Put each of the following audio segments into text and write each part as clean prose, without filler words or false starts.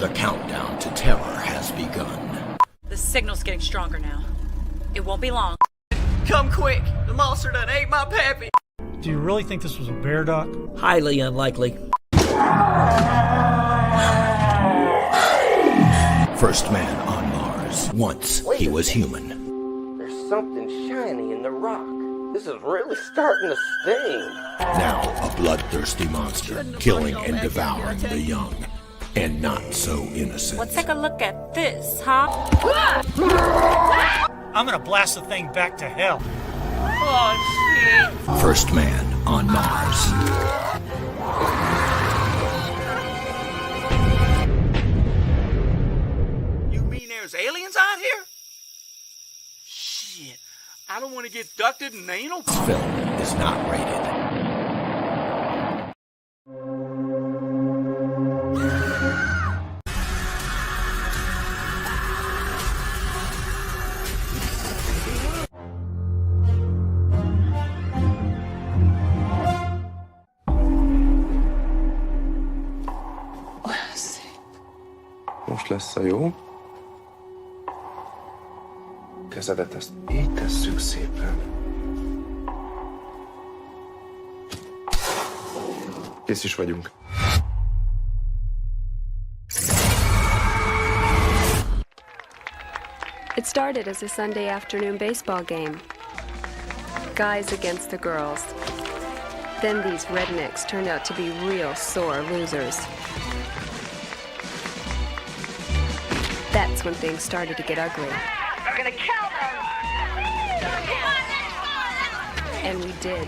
The countdown to terror has begun. The signal's getting stronger now. It won't be long. Come quick! The monster done ate my pappy! Do you really think this was a bear, Doc? Highly unlikely. First man on Mars. Once he was human. There's something shiny in the rock. This is really starting to sting. Now a bloodthirsty monster, killing and devouring the young. And not so innocent. Let's take a look at this, huh? I'm gonna blast the thing back to hell. Oh, shit. First man on Mars. You mean there's aliens out here? Shit, I don't want to get ducted and anal. This film is not rated. Most lesz a jó. Kezedet ezt így tesszük szépen. Kész is vagyunk. It started as a Sunday afternoon baseball game. Guys against the girls. Then these rednecks turned out to be real sore losers. That's when things started to get ugly. We're gonna kill them! And we did.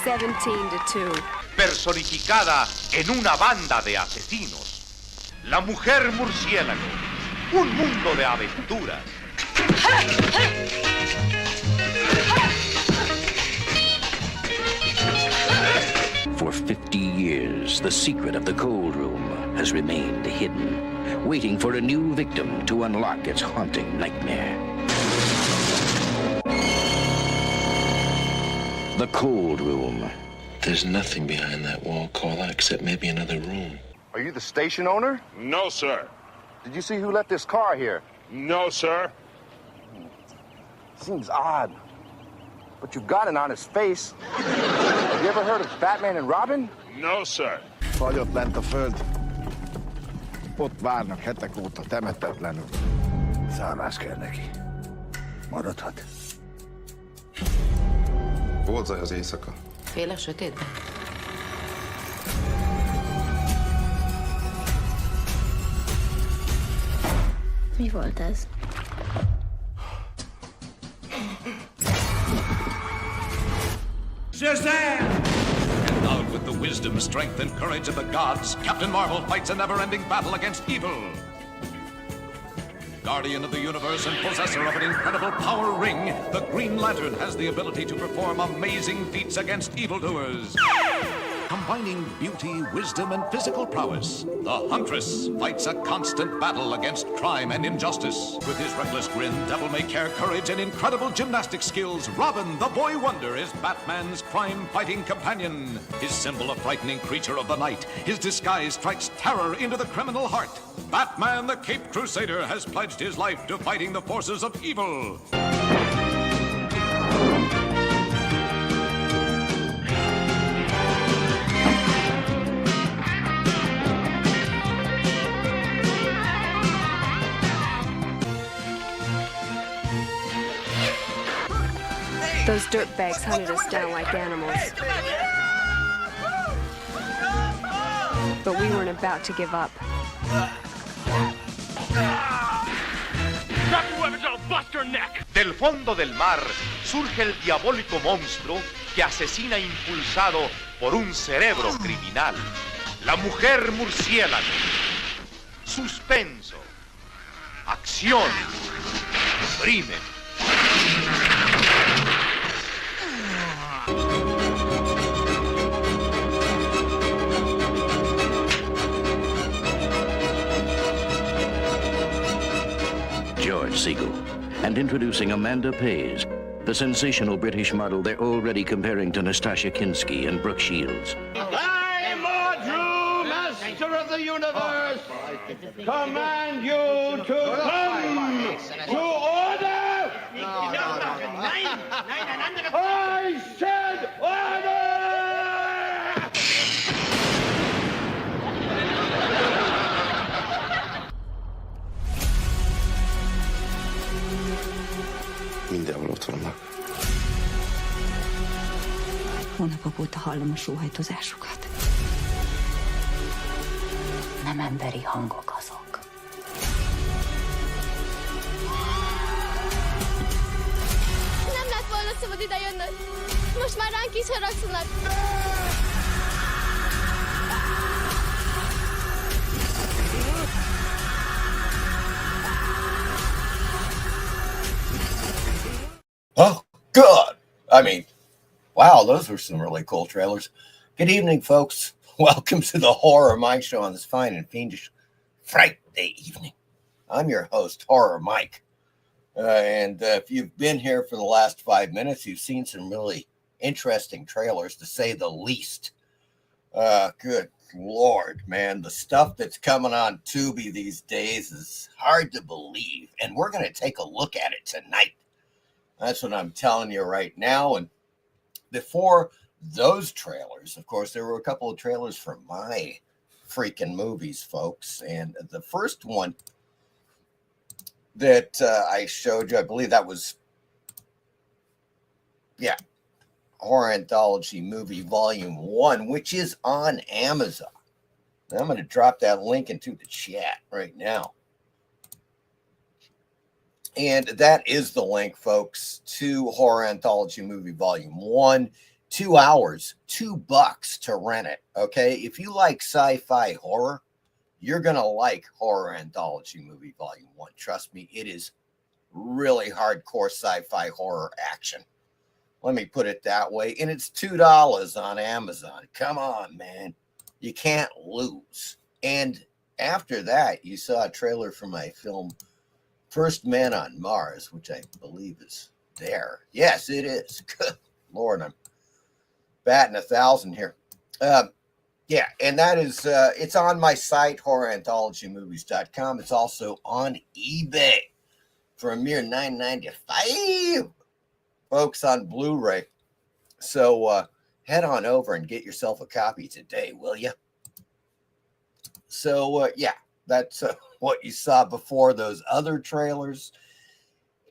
17-2. Personificada en una banda de asesinos. La mujer murciélago. Un mundo de aventuras. For 50 years, the secret of the cold room has remained hidden, waiting for a new victim to unlock its haunting nightmare. The cold room. There's nothing behind that wall, Carla, except maybe another room. Are you the station owner? No, sir. Did you see who left this car here? No, sir. Seems odd. But you've got an honest face. Have you ever heard of Batman and Robin? No, sir. Fagyott lent a föld. Ott várnak hetek óta temetetlenül. Szállás kell neki. Maradhat. Volt zaj az éjszaka. Fél a sötétben. Mi volt ez? Shazam! Endowed with the wisdom, strength, and courage of the gods, Captain Marvel fights a never-ending battle against evil. Guardian of the universe and possessor of an incredible power ring, the Green Lantern has the ability to perform amazing feats against evildoers. Combining beauty, wisdom, and physical prowess, the Huntress fights a constant battle against crime and injustice. With his reckless grin, devil-may-care courage, and incredible gymnastic skills, Robin, the Boy Wonder, is Batman's crime-fighting companion. His symbol, a frightening creature of the night. His disguise strikes terror into the criminal heart. Batman, the Caped Crusader, has pledged his life to fighting the forces of evil. Those dirtbags hunted us down like animals. But we weren't about to give up. Drop your weapons, I'll bust your neck! Del fondo del mar surge el diabólico monstruo que asesina impulsado por un cerebro criminal. La mujer murciélago. Suspenso. Acción. Crimen. George Segal, and introducing Amanda Pays, the sensational British model they're already comparing to Nastasia Kinski and Brooke Shields. I'm Audrey creator of the universe, command you to come to order! I said order! Mindenhol ott vannak. Hónapok óta hallom a sóhajtozásukat. Nem emberi hangok azok. Nem lett volna szabad ide jönnöd. Most már ránk is haragszanak. Oh, God. I mean, wow, those were some really cool trailers. Good evening, folks. Welcome to the Horror Mike Show on this fine and fiendish Frightday evening. I'm your host, Horror Mike. And if you've been here for the last 5 minutes, you've seen some really interesting trailers, to say the least. Good Lord, man. The stuff that's coming on Tubi these days is hard to believe. And we're going to take a look at it tonight. That's what I'm telling you right now. And before those trailers, of course, there were a couple of trailers for my freaking movies, folks. And the first one that I showed you, I believe that was, Horror Anthology Movie Volume 1, which is on Amazon. And I'm going to drop that link into the chat right now. And that is the link, folks, to Horror Anthology Movie Volume 1. 2 hours, $2 to rent it, okay? If you like sci-fi horror, you're going to like Horror Anthology Movie Volume 1. Trust me, it is really hardcore sci-fi horror action. Let me put it that way. And it's $2 on Amazon. Come on, man. You can't lose. And after that, you saw a trailer for my film First Man on Mars, which I believe is there. Yes, it is. Good Lord, I'm batting 1,000 here. And that is, it's on my site, horroranthologymovies.com. It's also on eBay for a mere $9.95, folks, on Blu-ray. So head on over and get yourself a copy today, will you? So, that's what you saw before those other trailers.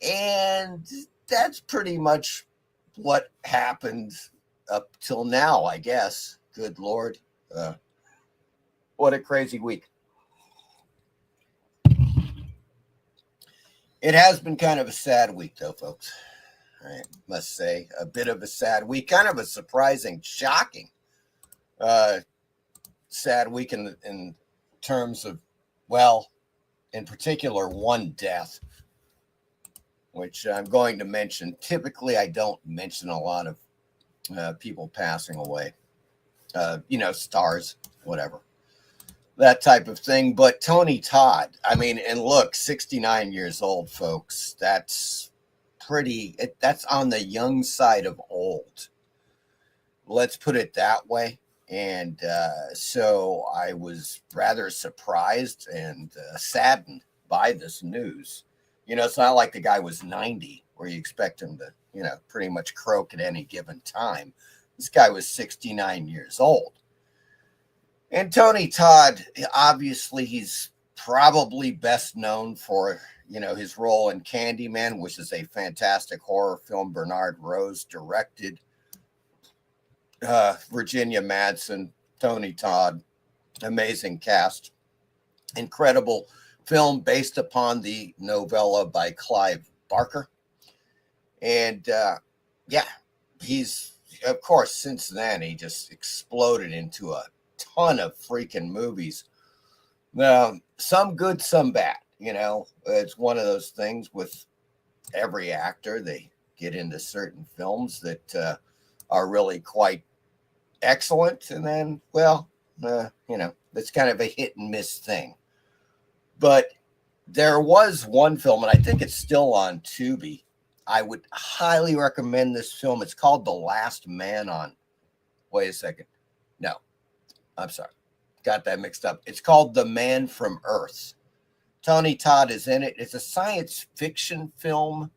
And that's pretty much what happened up till now, I guess. Good Lord. What a crazy week. It has been kind of a sad week, though, folks. I must say, a bit of a sad week. Kind of a surprising, shocking sad week in terms of, well, in particular, one death, which I'm going to mention. Typically, I don't mention a lot of people passing away, stars, whatever, that type of thing. But Tony Todd, I mean, and look, 69 years old, folks, that's on the young side of old. Let's put it that way. And so I was rather surprised and saddened by this news. It's not like the guy was 90 where you expect him to, pretty much croak at any given time. This guy was 69 years old. And Tony Todd, obviously, he's probably best known for, his role in Candyman, which is a fantastic horror film Bernard Rose directed. Virginia Madsen, Tony Todd, amazing cast. Incredible film based upon the novella by Clive Barker. And he's, of course, since then, he just exploded into a ton of freaking movies. Some good, some bad. It's one of those things with every actor. They get into certain films that are really quite excellent. And then, it's kind of a hit and miss thing. But there was one film, and I think it's still on Tubi. I would highly recommend this film. It's called The Last Man on... Wait a second. No, I'm sorry. got that mixed up. It's called The Man from Earth. Tony Todd is in it. It's a science fiction film,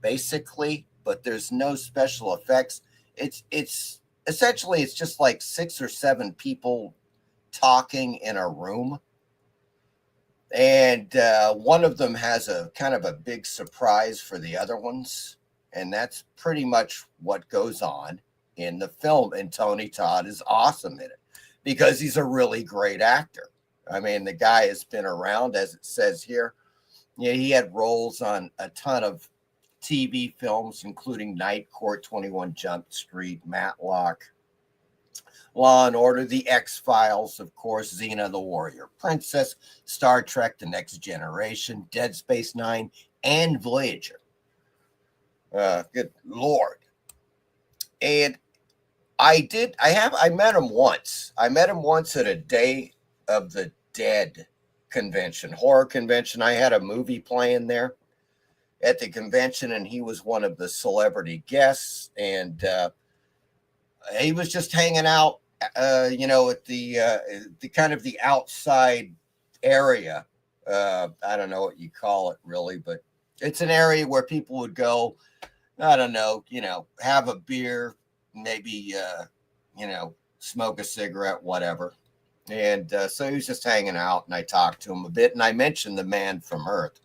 basically, but there's no special effects. It's essentially, it's just like 6 or 7 people talking in a room. And one of them has a kind of a big surprise for the other ones. And that's pretty much what goes on in the film. And Tony Todd is awesome in it because he's a really great actor. I mean, the guy has been around, as it says here. Yeah, he had roles on a ton of TV films, including Night Court, 21 Jump Street, Matlock, Law and Order, The X-Files, of course, Xena the Warrior Princess, Star Trek, The Next Generation, Dead Space Nine, and Voyager. Good Lord. And I met him once. I met him once at a Day of the Dead convention, horror convention. I had a movie playing there at the convention, and he was one of the celebrity guests. And he was just hanging out, at the kind of the outside area. I don't know what you call it really, but it's an area where people would go, I don't know, have a beer, maybe, smoke a cigarette, whatever. And so he was just hanging out, and I talked to him a bit, and I mentioned The Man from Earth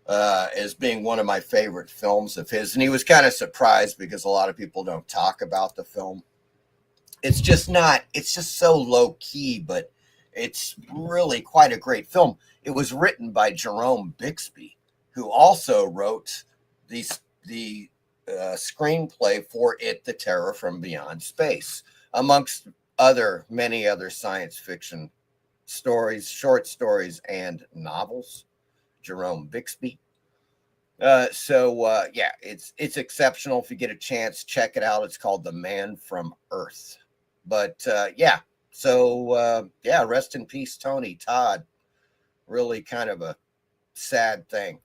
as being one of my favorite films of his. And he was kind of surprised because a lot of people don't talk about the film. It's just so low key, but it's really quite a great film. It was written by Jerome Bixby, who also wrote the screenplay for It, the Terror from Beyond Space, amongst many other science fiction stories, short stories, and novels. Jerome Bixby. It's exceptional. If you get a chance, check it out. It's called The Man from Earth. But rest in peace, Tony Todd. Really kind of a sad thing.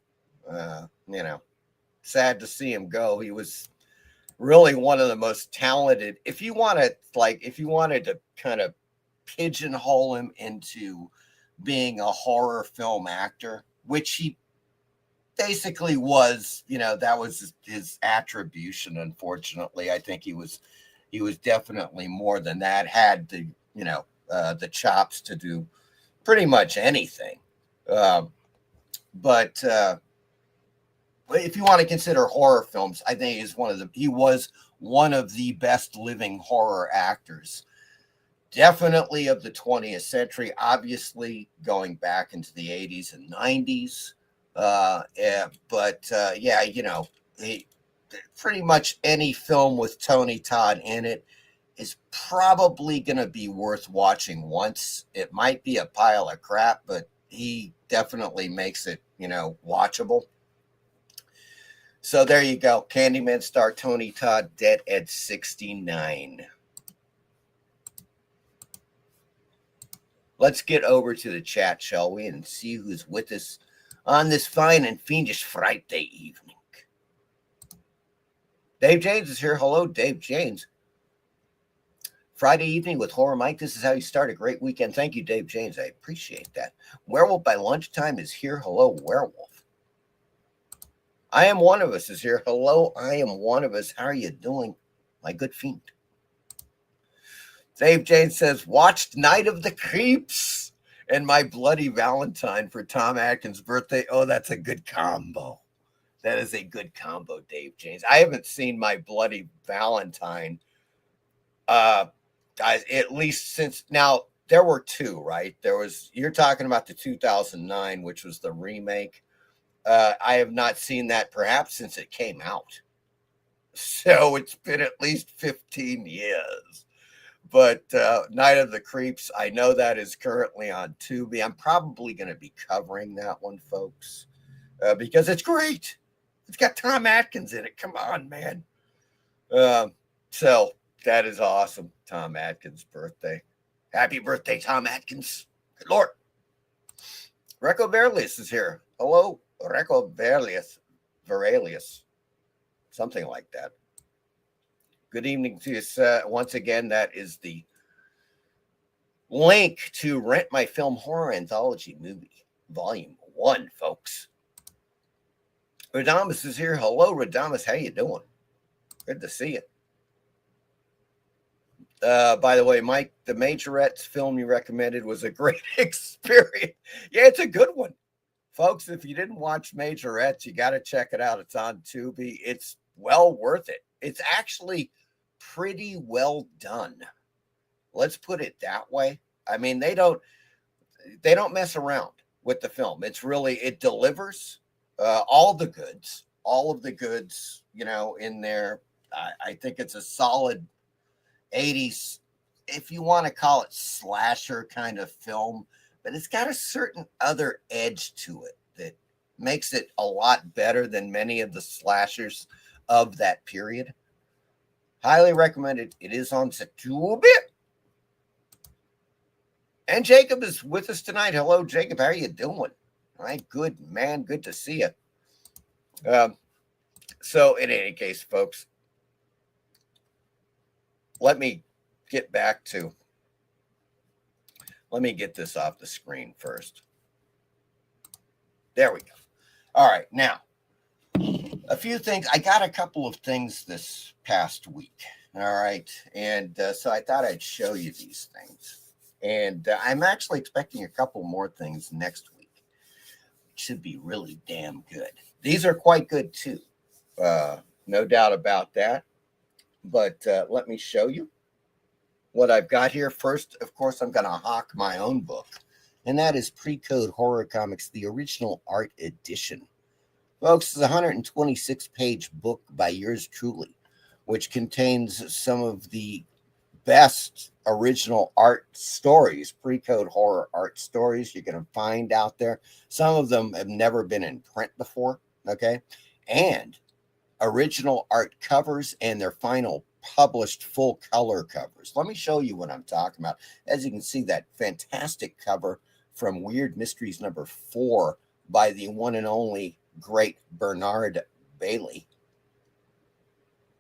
Sad to see him go. He was really one of the most talented. If you wanted to kind of pigeonhole him into being a horror film actor, which he basically was, that was his attribution. Unfortunately, I think he was definitely more than that, had the chops to do pretty much anything. But if you want to consider horror films, I think he was one of the best living horror actors, definitely of the 20th century, obviously going back into the 80s and 90s. Pretty much any film with Tony Todd in it is probably going to be worth watching once. It might be a pile of crap, but he definitely makes it, watchable. So there you go. Candyman star Tony Todd, dead at 69. Let's get over to the chat, shall we, and see who's with us on this fine and fiendish Friday evening. Dave James is here. Hello, Dave James. Friday evening with Horror Mike. This is how you start a great weekend. Thank you, Dave James. I appreciate that. Werewolf by Lunchtime is here. Hello, Werewolf. I Am One of Us is here. Hello, I Am One of Us. How are you doing, my good fiend? Dave James says, watched Night of the Creeps and My Bloody Valentine for Tom Atkins' birthday. Oh, that's a good combo. That is a good combo, Dave James. I haven't seen My Bloody Valentine, guys, at least since, now, there were 2, right? You're talking about the 2009, which was the remake. I have not seen that perhaps since it came out. So it's been at least 15 years. But Night of the Creeps, I know that is currently on Tubi. I'm probably going to be covering that one, folks, because it's great. It's got Tom Atkins in it. Come on, man. So that is awesome. Tom Atkins' birthday. Happy birthday, Tom Atkins. Good Lord. Reco Verlius is here. Hello, Reco Verlius. Something like that. Good evening to you once again. That is the link to Rent My Film Horror Anthology Movie, Volume 1, folks. Radamus is here. Hello, Radamus. How you doing? Good to see you. By the way, Mike, the Majorettes film you recommended was a great experience. Yeah, it's a good one. Folks, if you didn't watch Majorettes, you got to check it out. It's on Tubi. It's well worth it. It's actually pretty well done. Let's put it that way. I mean, they don't mess around with the film. It's really, it delivers all the goods, you know, in there. I think it's a solid 80s, if you want to call it slasher kind of film, but it's got a certain other edge to it that makes it a lot better than many of the slashers of that period. Highly recommended. It is on Tubi. And Jacob is with us tonight. Hello, Jacob. How are you doing? All right, good, man. Good to see you. So in any case, folks, let me get this off the screen first. There we go. All right, now, a few things. I got a couple of things this past week. All right, and so I thought I'd show you these things. And I'm actually expecting a couple more things next week. It should be really damn good. These are quite good too. No doubt about that. But let me show you what I've got here. First, of course, I'm going to hawk my own book. And that is Pre-Code Horror Comics, the original art edition. Folks, it's a 126-page book by yours truly, which contains some of the best original art stories, pre-code horror art stories you're going to find out there. Some of them have never been in print before, okay? And original art covers and their final published full color covers. Let me show you what I'm talking about. As you can see, that fantastic cover from Weird Mysteries #4 by the one and only great Bernard Bailey.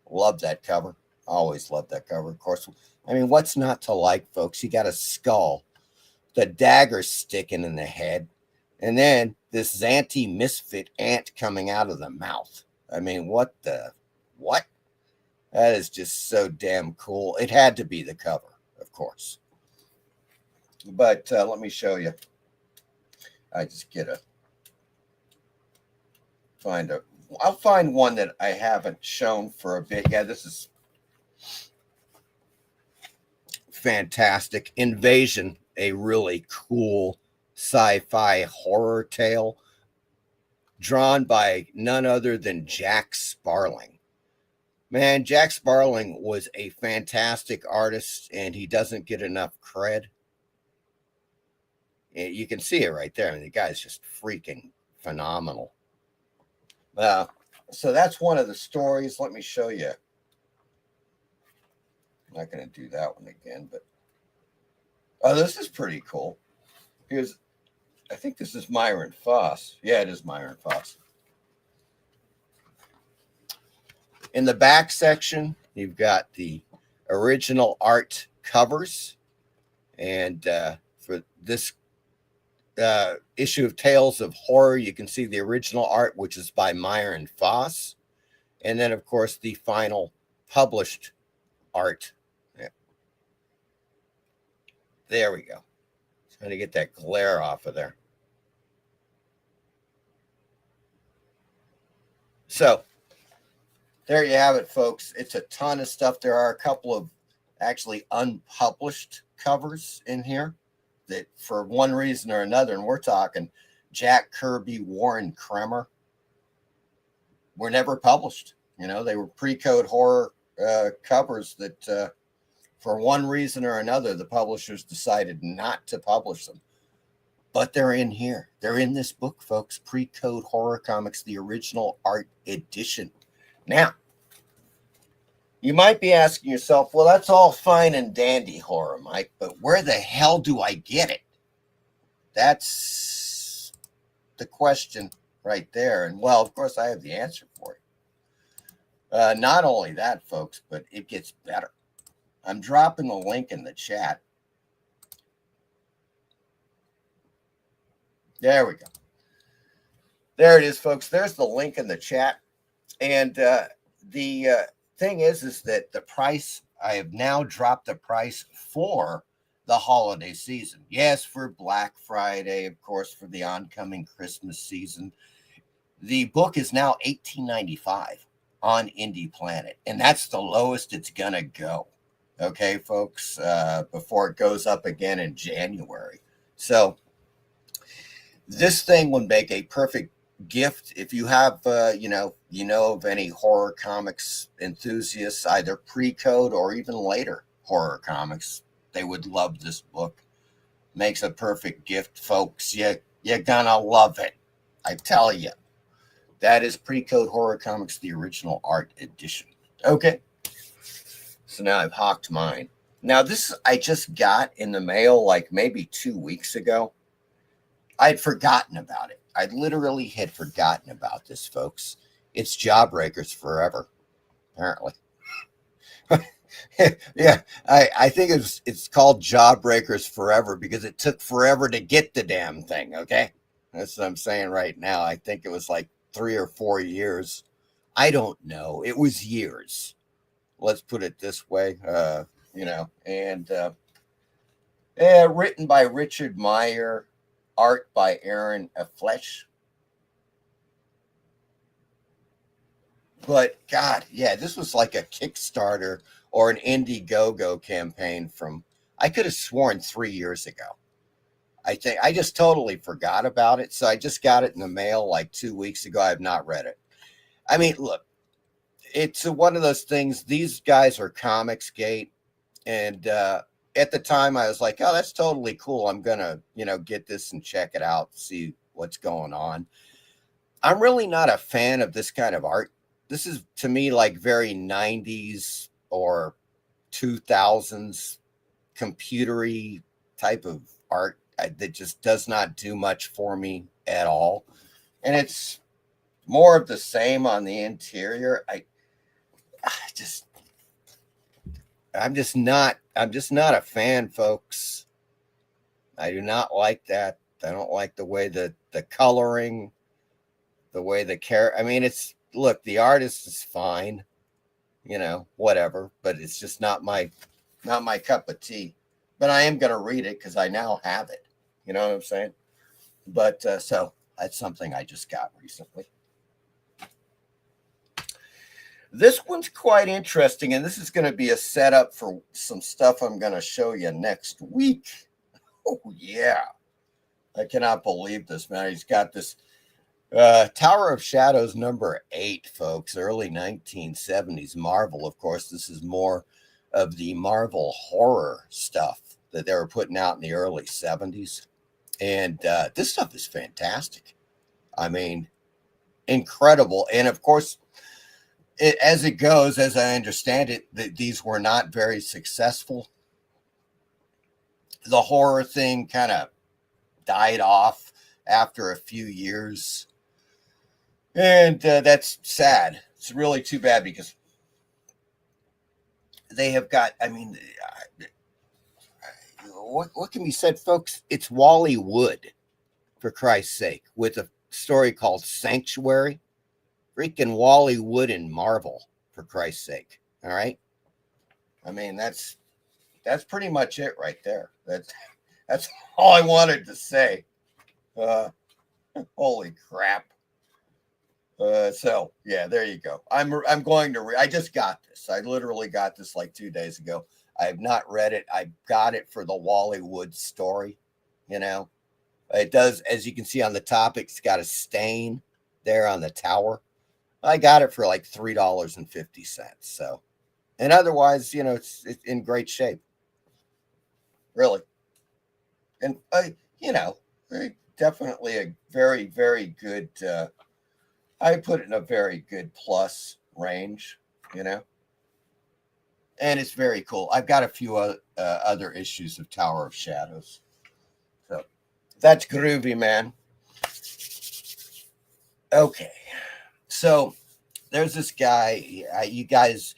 Love that cover. Always love that cover, of course. I mean, what's not to like, folks? You got a skull, the dagger sticking in the head, and then this Xanty misfit ant coming out of the mouth. I mean, what? That is just so damn cool. It had to be the cover, of course. But let me show you. I just I'll find one that I haven't shown for a bit. Yeah, this is fantastic. Invasion, a really cool sci-fi horror tale drawn by none other than Jack Sparling. Man, Jack Sparling was a fantastic artist, and he doesn't get enough cred. You can see it right there. I mean, the guy's just freaking phenomenal. So that's one of the stories. Let me show you. I'm not going to do that one again, but this is pretty cool. I think this is Myron Foss. Yeah, it is Myron Foss. In the back section, you've got the original art covers. And for this issue of Tales of Horror, you can see the original art, which is by Myron Foss. And then, of course, the final published art. Yeah. There we go. Trying to get that glare off of there. So, there you have it, folks. It's a ton of stuff. There are a couple of actually unpublished covers in here that for one reason or another, and we're talking Jack Kirby, Warren Kremer, were never published. You know, they were pre-code horror covers that for one reason or another, the publishers decided not to publish them. But they're in here. They're in this book, folks. Pre-code horror comics, the original art edition. Now, you might be asking yourself, well, that's all fine and dandy, Horror Mike, but where the hell do I get it? That's the question right there. And, well, of course, I have the answer for you. Not only that, folks, but it gets better. I'm dropping a link in the chat There we go. There it is, folks. There's the link in the chat. And the thing is that the price, I have now dropped the price for the holiday season. Yes, for Black Friday, of course, for the oncoming Christmas season. The book is now $18.95 on Indie Planet, and that's the lowest it's going to go. Okay, folks, before it goes up again in January. So this thing would make a perfect gift if you have, you know of any horror comics enthusiasts, either pre-code or even later horror comics. They would love this book. Makes a perfect gift, folks. You're gonna love it. I tell you. That is Pre-Code Horror Comics, the original art edition. Okay. So now I've hawked mine. Now this I just got in the mail like maybe 2 weeks ago. I'd forgotten about it. I literally had forgotten about this, folks. It's Jawbreakers Forever, apparently. Yeah, I think it's called Jawbreakers Forever because it took forever to get the damn thing, okay? That's what I'm saying right now. I think it was like 3 or 4 years. I don't know. It was years. Let's put it this way, and written by Richard Meyer, art by Aaron Flesch. But God, yeah, this was like a Kickstarter or an Indiegogo campaign from, I could have sworn 3 years ago. I think I just totally forgot about it. So I just got it in the mail like 2 weeks ago. I have not read it. I mean, look, it's one of those things. These guys are Comicsgate. And at the time I was like, oh, that's totally cool. I'm going to, get this and check it out, see what's going on. I'm really not a fan of this kind of art. This is, to me, like very 90s or 2000s computery type of art that just does not do much for me at all. And it's more of the same on the interior. I'm just not a fan, folks. I do not like that. I don't like the way the coloring, the way the character. I mean, look, the artist is fine, whatever, but it's just not my cup of tea. But I am going to read it because I now have it. You know what I'm saying? But so that's something I just got recently. This one's quite interesting, and this is going to be a setup for some stuff I'm going to show you next week. Oh, yeah. I cannot believe this, man. He's got this Tower of Shadows number 8, folks, early 1970s Marvel. Of course, this is more of the Marvel horror stuff that they were putting out in the early 70s. And this stuff is fantastic. I mean, incredible. And of course, as it goes, as I understand it, these were not very successful. The horror thing kind of died off after a few years. And that's sad. It's really too bad because they have got, I mean, what can be said, folks? It's Wally Wood, for Christ's sake, with a story called Sanctuary. Freaking Wally Wood in Marvel, for Christ's sake. All right. I mean, that's pretty much it right there. That's all I wanted to say. Holy crap. So yeah, there you go. I'm going to I just got this. I literally got this like 2 days ago. I have not read it. I got it for the Wally Wood story. It does, as you can see on the top, it's got a stain there on the tower. I got it for like $3.50. So, and otherwise, it's in great shape. Really. And, definitely a very, very good, I put it in a very good plus range, and it's very cool. I've got a few other issues of Tower of Shadows. So that's groovy, man. Okay. So there's this guy. You guys,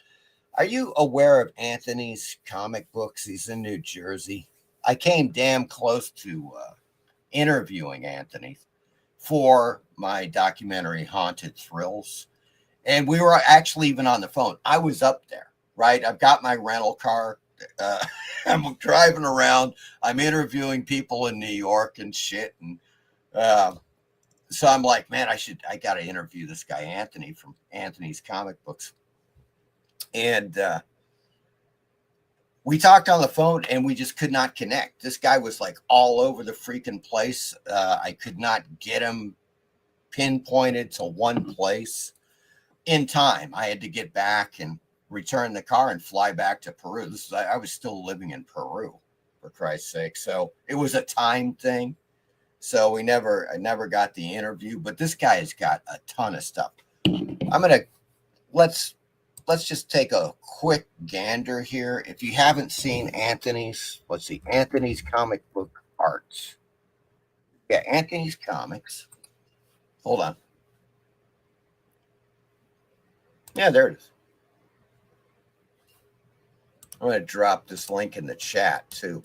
are you aware of Anthony's comic books? He's in New Jersey. I came damn close to interviewing Anthony for my documentary Haunted Thrills. And we were actually even on the phone. I was up there, right? I've got my rental car. I'm driving around. I'm interviewing people in New York and shit. And so I'm like, man, I got to interview this guy, Anthony, from Anthony's Comic Books. And we talked on the phone and we just could not connect. This guy was like all over the freaking place. I could not get him pinpointed to one place in time. I had to get back and return the car and fly back to Peru. I was still living in Peru, for Christ's sake. So it was a time thing. So I never got the interview, but this guy has got a ton of stuff. Let's just take a quick gander here. If you haven't seen Anthony's comic book art. Yeah, Anthony's Comics. Hold on. Yeah, there it is. I'm going to drop this link in the chat too,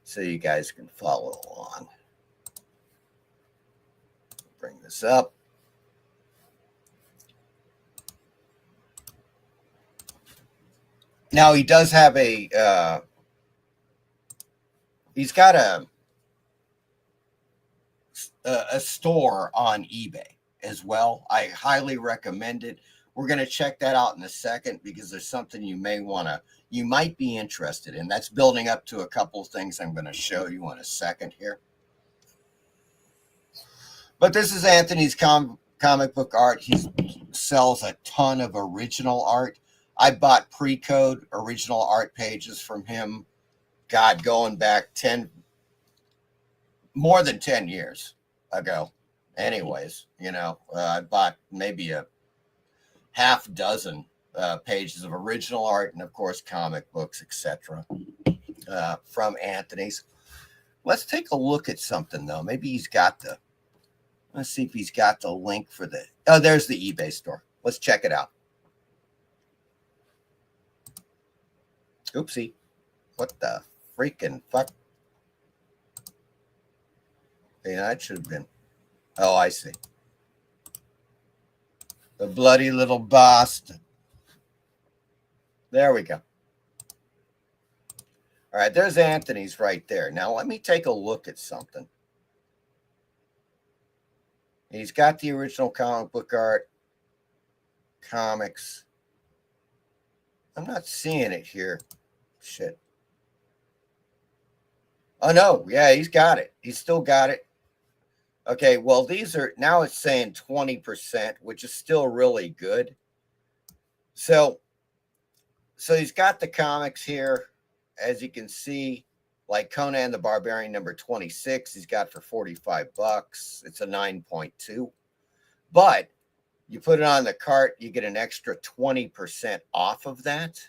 so you guys can follow along. Bring this up. Now he does have he's got a store on eBay as well. I highly recommend it. We're going to check that out in a second because there's something you might be interested in. That's building up to a couple of things I'm going to show you in a second here. But this is Anthony's comic book art. He sells a ton of original art. I bought pre-code original art pages from him, God, going back more than 10 years ago. Anyways, I bought maybe a half dozen pages of original art and, of course, comic books, etc. From Anthony's. Let's take a look at something, though. Maybe he's got let's see if he's got the link for there's the eBay store. Let's check it out. Oopsie. What the freaking fuck? Yeah, that should have been. Oh, I see. The bloody little bastard. There we go. All right, there's Anthony's right there. Now, let me take a look at something. He's got the original comic book art, comics. I'm not seeing it here. Shit. Oh, no. Yeah, he's got it. He's still got it. Okay, well, now it's saying 20%, which is still really good. So he's got the comics here, as you can see, like Conan the Barbarian number 26, he's got for $45. It's a 9.2. But you put it on the cart, you get an extra 20% off of that,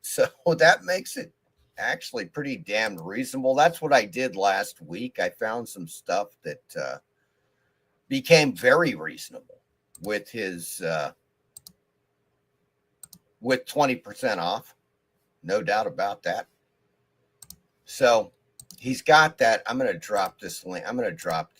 So that makes it actually pretty damn reasonable. That's what I did last week. I found some stuff that became very reasonable with his with 20% off. No doubt about that. So he's got that. I'm going to drop this link. I'm going to drop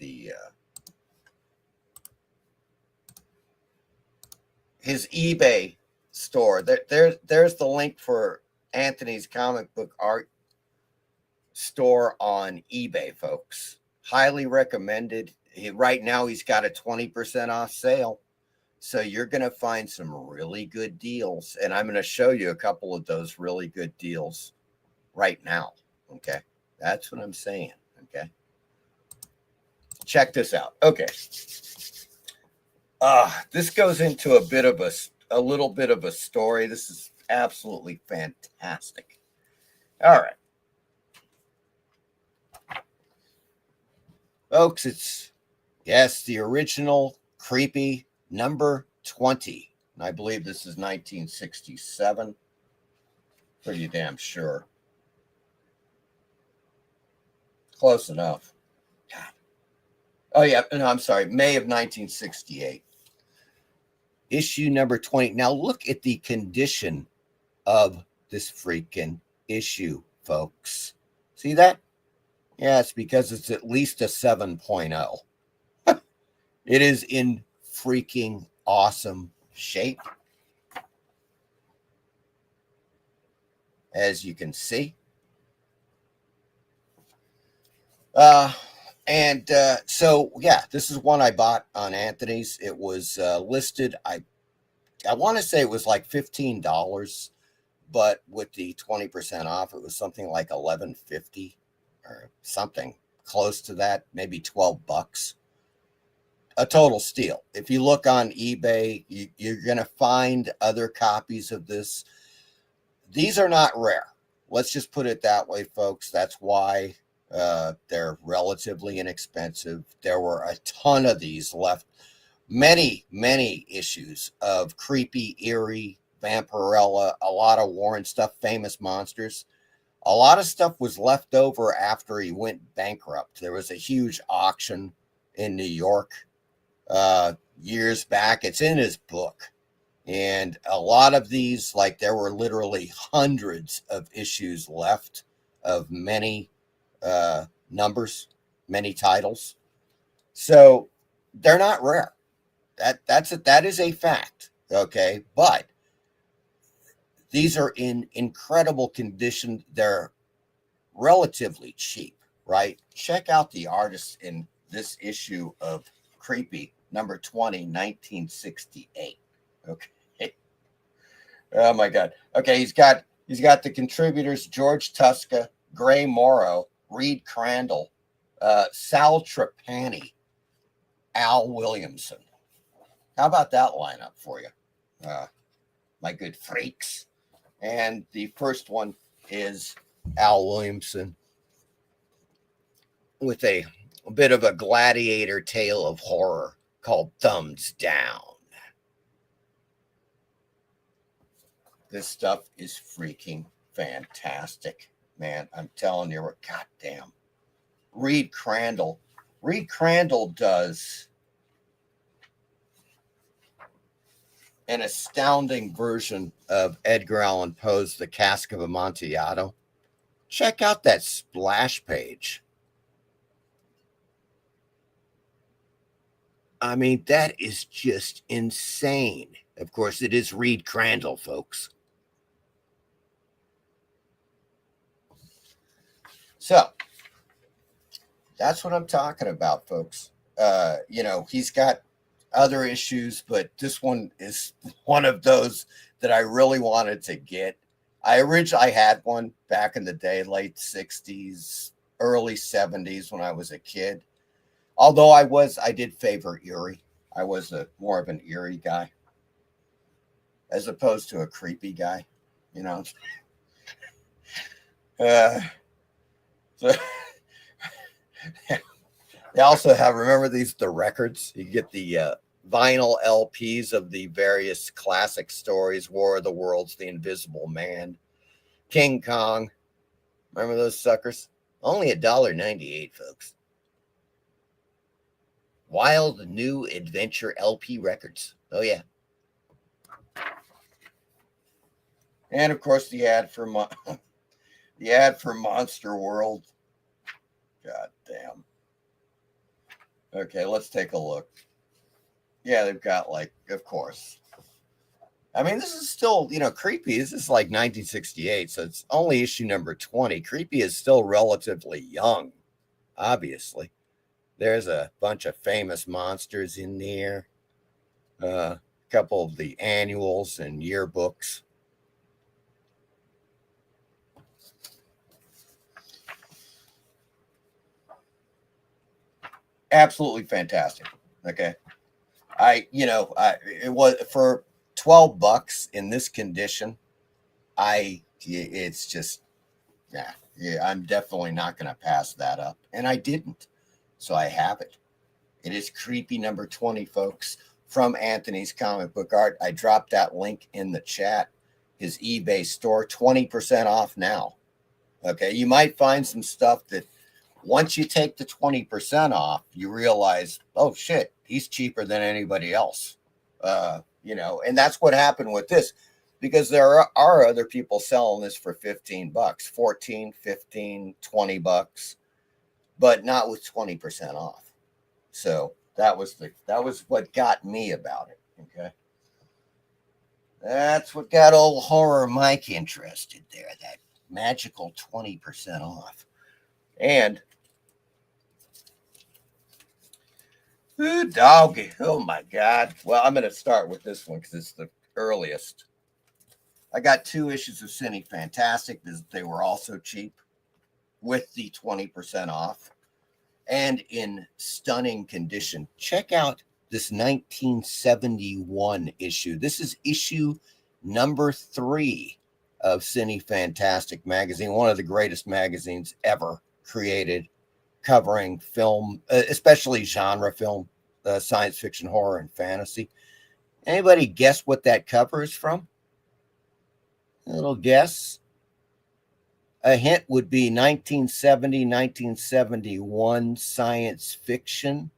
his eBay store. There's the link for Anthony's comic book art store on eBay, folks. Highly recommended. Right now he's got a 20% off sale. So you're going to find some really good deals. And I'm going to show you a couple of those really good deals right now. Okay. That's what I'm saying. Okay. Check this out. Okay. This goes into a little bit of a story. This is absolutely fantastic. All right. Folks, it's the original creepy number 20. And I believe this is 1967. Pretty damn sure. Close enough. God. Oh, yeah. No, I'm sorry. May of 1968. Issue number 20. Now look at the condition of this freaking issue, folks. See that? Yeah, it's because it's at least a 7.0. It is in freaking awesome shape, as you can see. So yeah, this is one I bought on Anthony's. It was listed. I want to say it was like $15, but with the 20% off, it was something like $11.50 or something close to that, maybe $12. A total steal. If you look on eBay, you're going to find other copies of this. These are not rare. Let's just put it that way, folks. That's why they're relatively inexpensive. There were a ton of these left. Many, many issues of creepy, eerie, Vampirella, a lot of Warren stuff, famous monsters. A lot of stuff was left over after he went bankrupt. There was a huge auction in New York years back. It's in his book. And a lot of these, like there were literally hundreds of issues left of many numbers, many titles. So they're not rare. That is a fact. Okay. But these are in incredible condition. They're relatively cheap, right? Check out the artists in this issue of Creepy, number 20, 1968. Okay. Oh my God. Okay, he's got the contributors George Tuska, Gray Morrow, Reed Crandall, Sal Trapani, Al Williamson. How about that lineup for you? My good freaks. And the first one is Al Williamson with a bit of a gladiator tale of horror called Thumbs Down. This stuff is freaking fantastic, man. I'm telling you, goddamn. Reed Crandall. Reed Crandall does an astounding version of Edgar Allan Poe's The Cask of Amontillado. Check out that splash page. I mean, that is just insane. Of course, it is Reed Crandall, folks. So, that's what I'm talking about, folks. He's got other issues, but this one is one of those that I really wanted to get. I originally had one back in the day, late 60s, early 70s when I was a kid. Although I did favor eerie. I was more of an eerie guy as opposed to a creepy guy, you know. So they also have, remember the records? You get the vinyl LPs of the various classic stories, War of the Worlds, The Invisible Man, King Kong. Remember those suckers? Only $1.98, folks. Wild New Adventure LP records. Oh, yeah. And, of course, the ad for Monster World. God damn. Okay, let's take a look. Yeah, they've got, like, of course. I mean, this is still, Creepy. This is like 1968, so it's only issue number 20. Creepy is still relatively young, obviously. There's a bunch of famous monsters in there. A couple of the annuals and yearbooks. Absolutely fantastic. Okay. It was for $12 in this condition. It's just, I'm definitely not going to pass that up. And I didn't. So I have it. It is Creepy number 20, folks, from Anthony's Comic Book Art. I dropped that link in the chat. His eBay store, 20% off now. Okay. You might find some stuff that once you take the 20% off, you realize, oh shit, he's cheaper than anybody else. And that's what happened with this, because there are other people selling this for $15, 14, 15, $20. but not with 20% off. So that was what got me about it. Okay. That's what got old Horror Mike interested there, that magical 20% off. And ooh, doggy. Oh my God. Well, I'm going to start with this one because it's the earliest. I got 2 issues of Cinefantastique because they were also cheap with the 20% off and in stunning condition. Check out this 1971 issue. This is issue number 3 of Cinefantastique magazine, one of the greatest magazines ever created, covering film, especially genre film, science fiction, horror, and fantasy. Anybody guess what that cover is from? A little guess. A hint would be 1970, 1971 science fiction.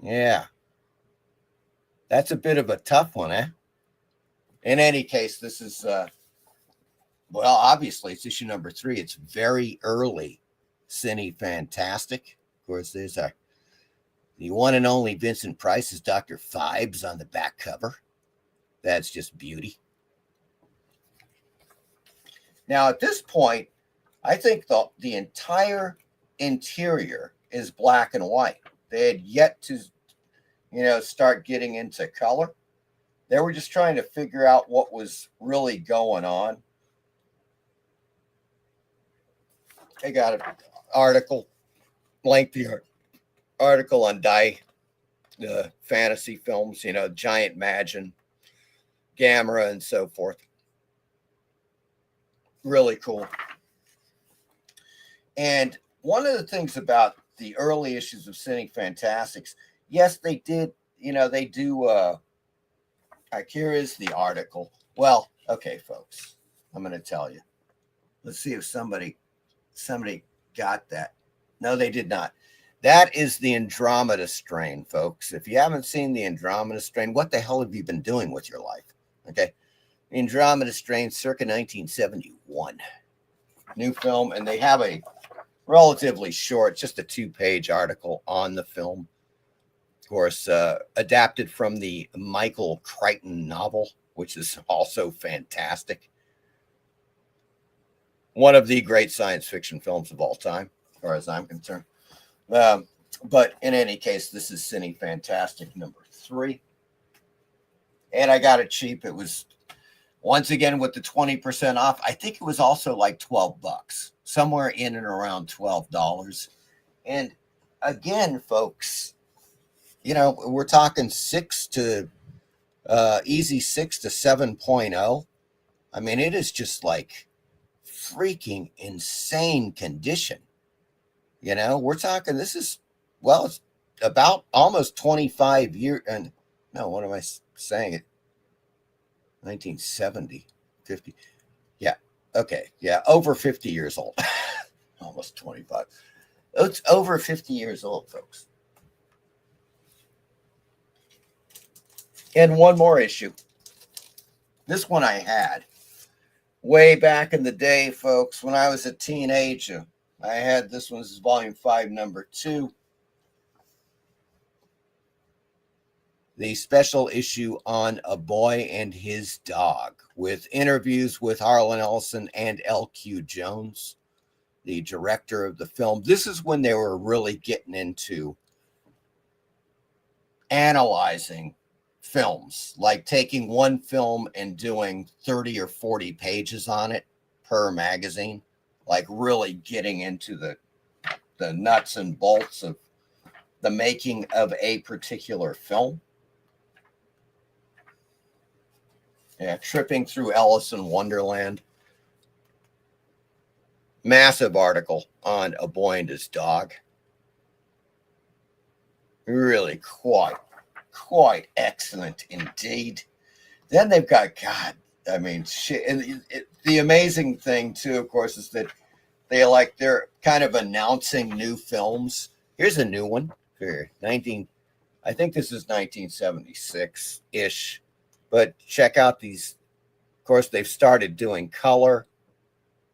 Yeah. That's a bit of a tough one, eh? In any case, this is, well, obviously, it's issue number 3. It's very early Cinefantastique. Of course, there's the one and only Vincent Price is Dr. Phibes on the back cover. That's just beauty. Now, at this point, I think the entire interior is black and white. They had yet to, start getting into color. They were just trying to figure out what was really going on. They got an article, lengthy article on fantasy films, Giant Imagine, Gamera, and so forth. Really cool. And one of the things about the early issues of Cinefantastiques, yes, they did, they do, here is the article. Well, okay, folks, I'm going to tell you. Let's see if somebody got that. No, they did not. That is the Andromeda strain, folks. If you haven't seen the Andromeda strain, what the hell have you been doing with your life? Okay. Andromeda strain circa 1971. New film, and they have a relatively short, just a 2-page article on the film. Of course, adapted from the Michael Crichton novel, which is also fantastic. One of the great science fiction films of all time, as far as I'm concerned. But in any case, this is Cinefantastique number 3. And I got it cheap. It was, once again, with the 20% off. I think it was also like $12, somewhere in and around $12. And again, folks, we're talking easy 6 to 7.0. I mean, it is just like freaking insane condition. We're talking, this is, well, it's about almost 25 years. And no, what am I saying? 1970, 50. Yeah. Okay. Yeah. Over 50 years old. Almost 25. It's over 50 years old, folks. And one more issue. This one I had way back in the day, folks, when I was a teenager. I had this one. This is volume 5, number 2. The special issue on A Boy and His Dog, with interviews with Harlan Ellison and L.Q. Jones, the director of the film. This is when they were really getting into analyzing films, like taking one film and doing 30 or 40 pages on it per magazine, like really getting into the nuts and bolts of the making of a particular film. Yeah, tripping through Alice in Wonderland. Massive article on A Boy and His Dog. Really quite excellent indeed. Then they've got, God, I mean, shit. And the amazing thing too, of course, is that they're kind of announcing new films. Here's a new one for I think this is 1976-ish. But check out these. Of course, they've started doing color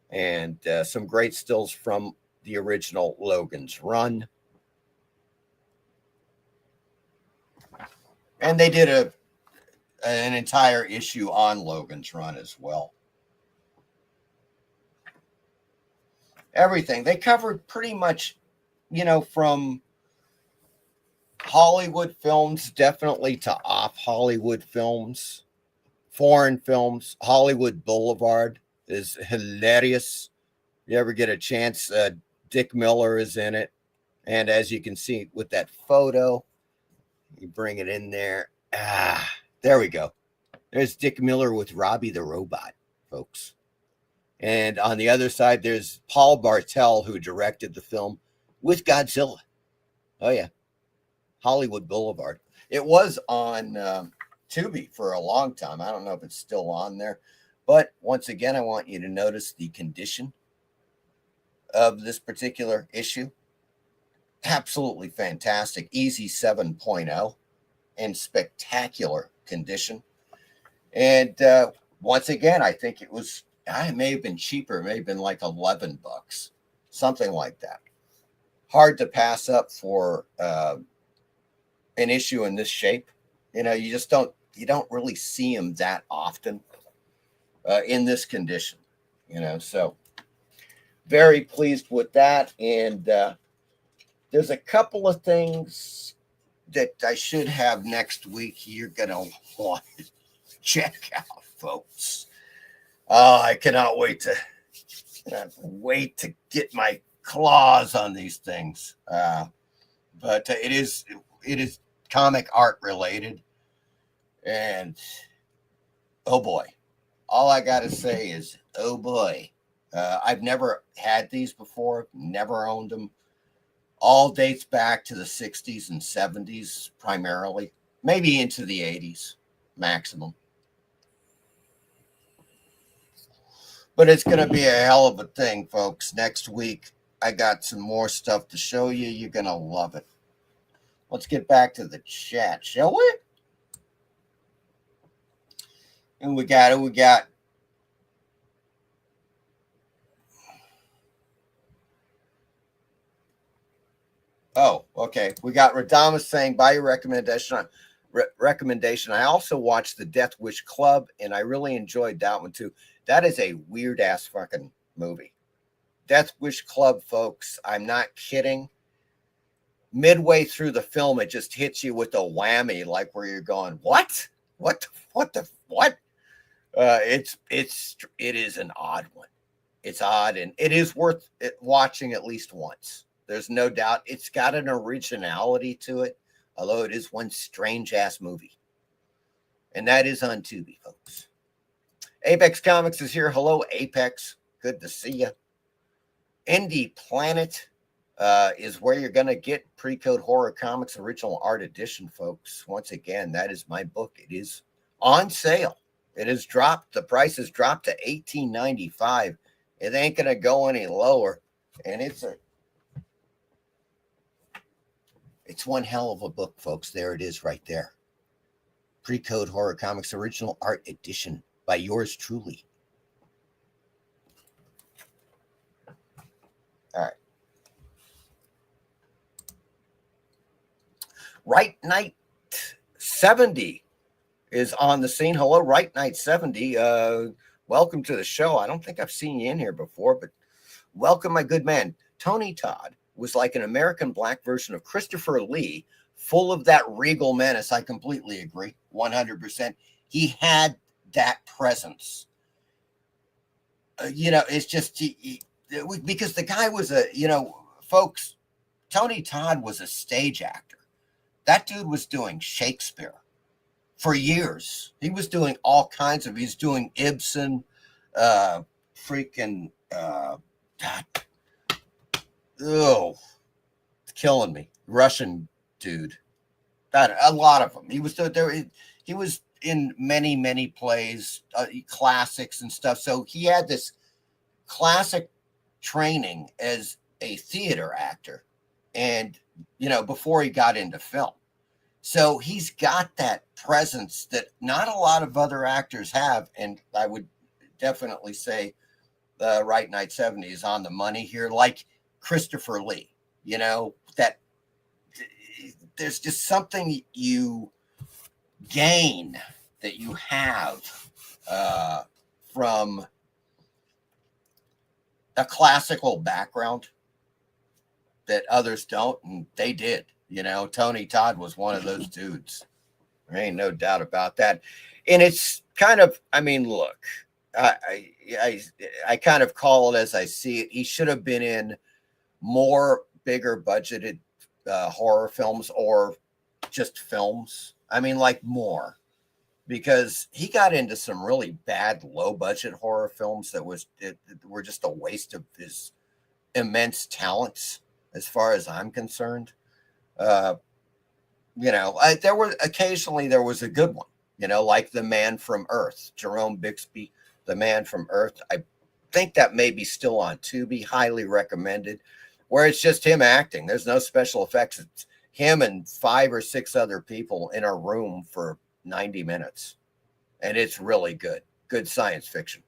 and some great stills from the original Logan's Run. And they did an entire issue on Logan's Run as well. Everything. They covered pretty much, from Hollywood films, definitely, to off Hollywood films, foreign films. Hollywood Boulevard is hilarious. You ever get a chance, Dick Miller is in it. And as you can see with that photo, you bring it in there. There we go. There's Dick Miller with Robbie the Robot, folks. And on the other side, there's Paul Bartel, who directed the film with Godzilla. Oh, yeah. Hollywood Boulevard. It was on Tubi for a long time. I don't know if it's still on there. But once again, I want you to notice the condition of this particular issue. Absolutely fantastic. Easy 7.0 in spectacular condition. And once again, I think it may have been cheaper. It may have been like $11, something like that. Hard to pass up for an issue in this shape. You don't really see them that often in this condition, so very pleased with that. And there's a couple of things that I should have next week. You're going to want to check out, folks. Oh, I cannot wait to get my claws on these things. But it is comic art related. And oh boy, all I got to say is, oh boy, I've never had these before, never owned them. All dates back to the 60s and 70s primarily, maybe into the 80s maximum. But it's going to be a hell of a thing, folks. Next week, I got some more stuff to show you. You're going to love it. Let's get back to the chat, shall we? And we got oh, okay. We got Radamas saying, by your recommendation, I also watched the Death Wish Club, and I really enjoyed that one too. That is a weird ass fucking movie. Death Wish Club, folks. I'm not kidding. Midway through the film, it just hits you with a whammy, like where you're going, what? It is an odd one. It's odd, and it is worth watching at least once. There's no doubt. It's got an originality to it, although it is one strange ass movie. And that is on Tubi, folks. Apex Comics is here. Hello, Apex. Good to see you. Indie Planet is where you're going to get Pre-Code Horror Comics Original Art Edition, folks. Once again, that is my book. It is on sale. It has dropped. The price has dropped to $18.95. It ain't going to go any lower. And it's one hell of a book, folks. There it is right there. Pre-Code Horror Comics Original Art Edition by yours truly. All right. Right Knight 70 is on the scene. Hello, Right Knight 70. Welcome to the show. I don't think I've seen you in here before, but welcome, my good man. Tony Todd was like an American black version of Christopher Lee, full of that regal menace. I completely agree, 100%. He had that presence. It's just because the guy was folks, Tony Todd was a stage actor. That dude was doing Shakespeare for years. He was doing all kinds of, he's doing Ibsen, God, oh, it's killing me. Russian dude. A lot of them. He was there. He was in many, many plays, classics and stuff. So he had this classic training as a theater actor, and before he got into film. So he's got that presence that not a lot of other actors have, and I would definitely say Right Knight 70 is on the money here. Like Christopher Lee, that there's just something you gain that you have from a classical background that others don't, and they did. Tony Todd was one of those dudes. There ain't no doubt about that. And it's kind of, look, I kind of call it as I see it. He should have been in more bigger budgeted horror films or just films. More, because he got into some really bad low budget horror films that were just a waste of his immense talents, as far as I'm concerned. There was a good one, like The Man from Earth, Jerome Bixby, The Man from Earth. I think that may be still on Tubi, highly recommended, where it's just him acting. There's no special effects. It's him and 5 or 6 other people in a room for 90 minutes. And it's really good. Good science fiction.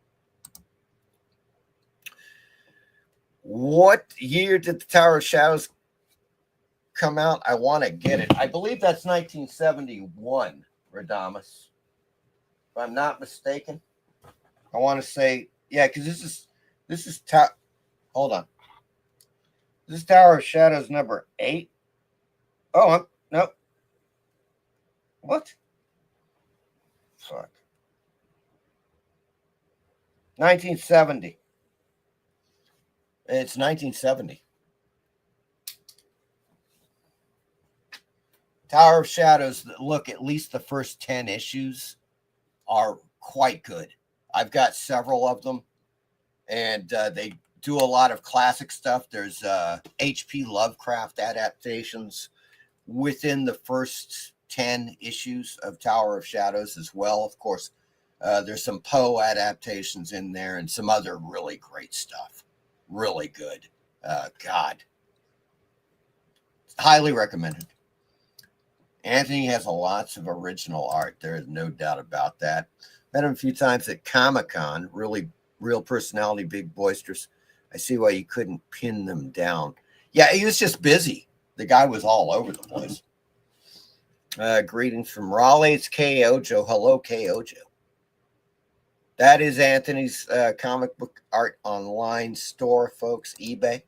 What year did the Tower of Shadows come out? I want to get it. I believe that's 1971, Radamus. If I'm not mistaken. I want to say, yeah, because this is hold on. This is Tower of Shadows number 8. Oh, no. What? Fuck. 1970. It's 1970. Tower of Shadows, look, at least the first 10 issues are quite good. I've got several of them, and they do a lot of classic stuff. There's H.P. Lovecraft adaptations within the first 10 issues of Tower of Shadows as well. Of course, there's some Poe adaptations in there and some other really great stuff. Really good. God. Highly recommended. Anthony has lots of original art. There is no doubt about that. Met him a few times at Comic-Con. Really, real personality, big, boisterous. I see why you couldn't pin them down. Yeah, he was just busy. The guy was all over the place. Greetings from Raleigh. It's K.O.Joe. Hello, K.O.Joe. That is Anthony's comic book art online store, folks. eBay.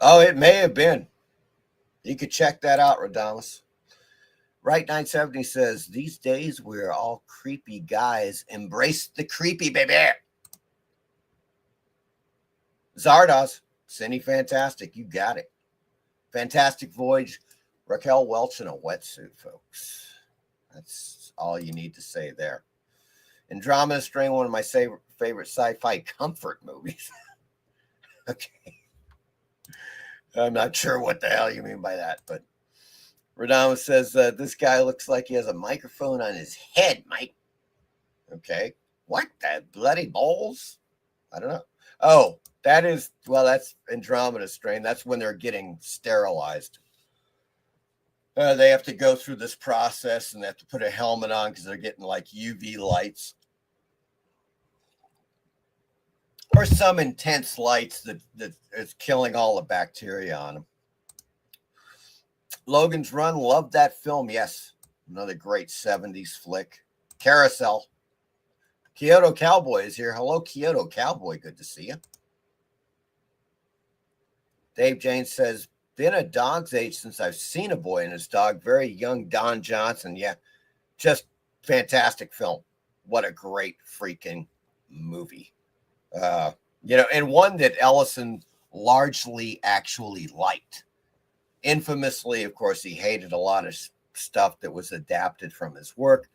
Oh, it may have been. You could check that out, Radamus. Right 970 says, these days we're all creepy guys. Embrace the creepy, baby. Zardoz, Cinefantastique, you got it. Fantastic Voyage, Raquel Welch in a wetsuit, folks. That's all you need to say there. Andromeda Strain, one of my favorite sci-fi comfort movies. Okay. I'm not sure what the hell you mean by that, but Radamus says, this guy looks like he has a microphone on his head, Mike. Okay. What? That bloody balls? I don't know. Oh, that's Andromeda Strain. That's when they're getting sterilized. They have to go through this process and they have to put a helmet on because they're getting like UV lights. Or some intense lights that is killing all the bacteria on them. Logan's Run, loved that film. Yes, another great 70s flick. Carousel. Kyoto Cowboy is here. Hello, Kyoto Cowboy. Good to see you. Dave James says, been a dog's age since I've seen A Boy and His Dog. Very young Don Johnson. Yeah, just fantastic film. What a great freaking movie. And one that Ellison largely actually liked. Infamously, of course, he hated a lot of stuff that was adapted from his work,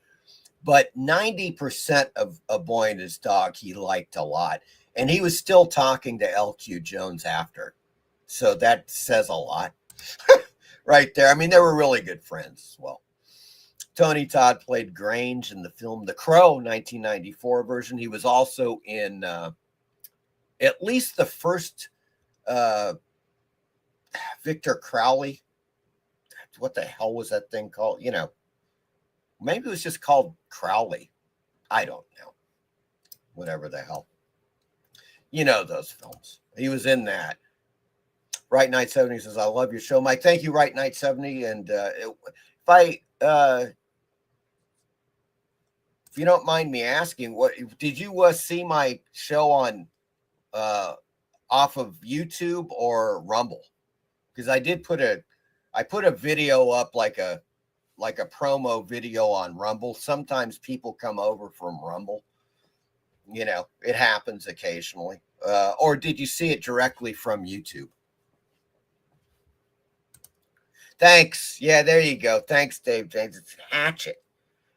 but 90% of A Boy and His Dog he liked a lot, and he was still talking to L.Q. Jones after, so that says a lot right there. I mean, they were really good friends as well. Tony Todd played Grange in the film The Crow, 1994 version. He was also in at least the first Victor Crowley. What the hell was that thing called? Maybe it was just called Crowley. I don't know. whatever the hell. You know those films. He was in that. Right Night 70 says, I love your show, Mike. Thank you, Right Night 70. And if you don't mind me asking, what did you see my show on off of YouTube or Rumble? Because I put a video up like a promo video on Rumble. Sometimes people come over from Rumble. You know, it happens occasionally. Or did you see it directly from YouTube? Thanks. Yeah, there you go. Thanks, Dave James. It's Hatchet.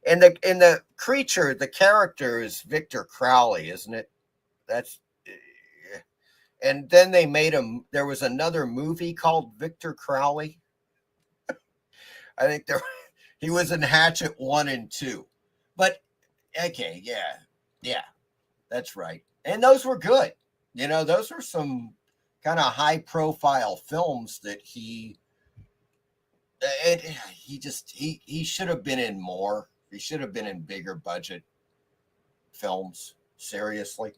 And the creature, the character is Victor Crowley, isn't it? That's and then they made him. There was another movie called Victor Crowley. I think he was in Hatchet 1 and 2. But okay, yeah, that's right. And those were good. You know, those were some kind of high profile films that he should have been in more. He should have been in bigger budget films. Seriously.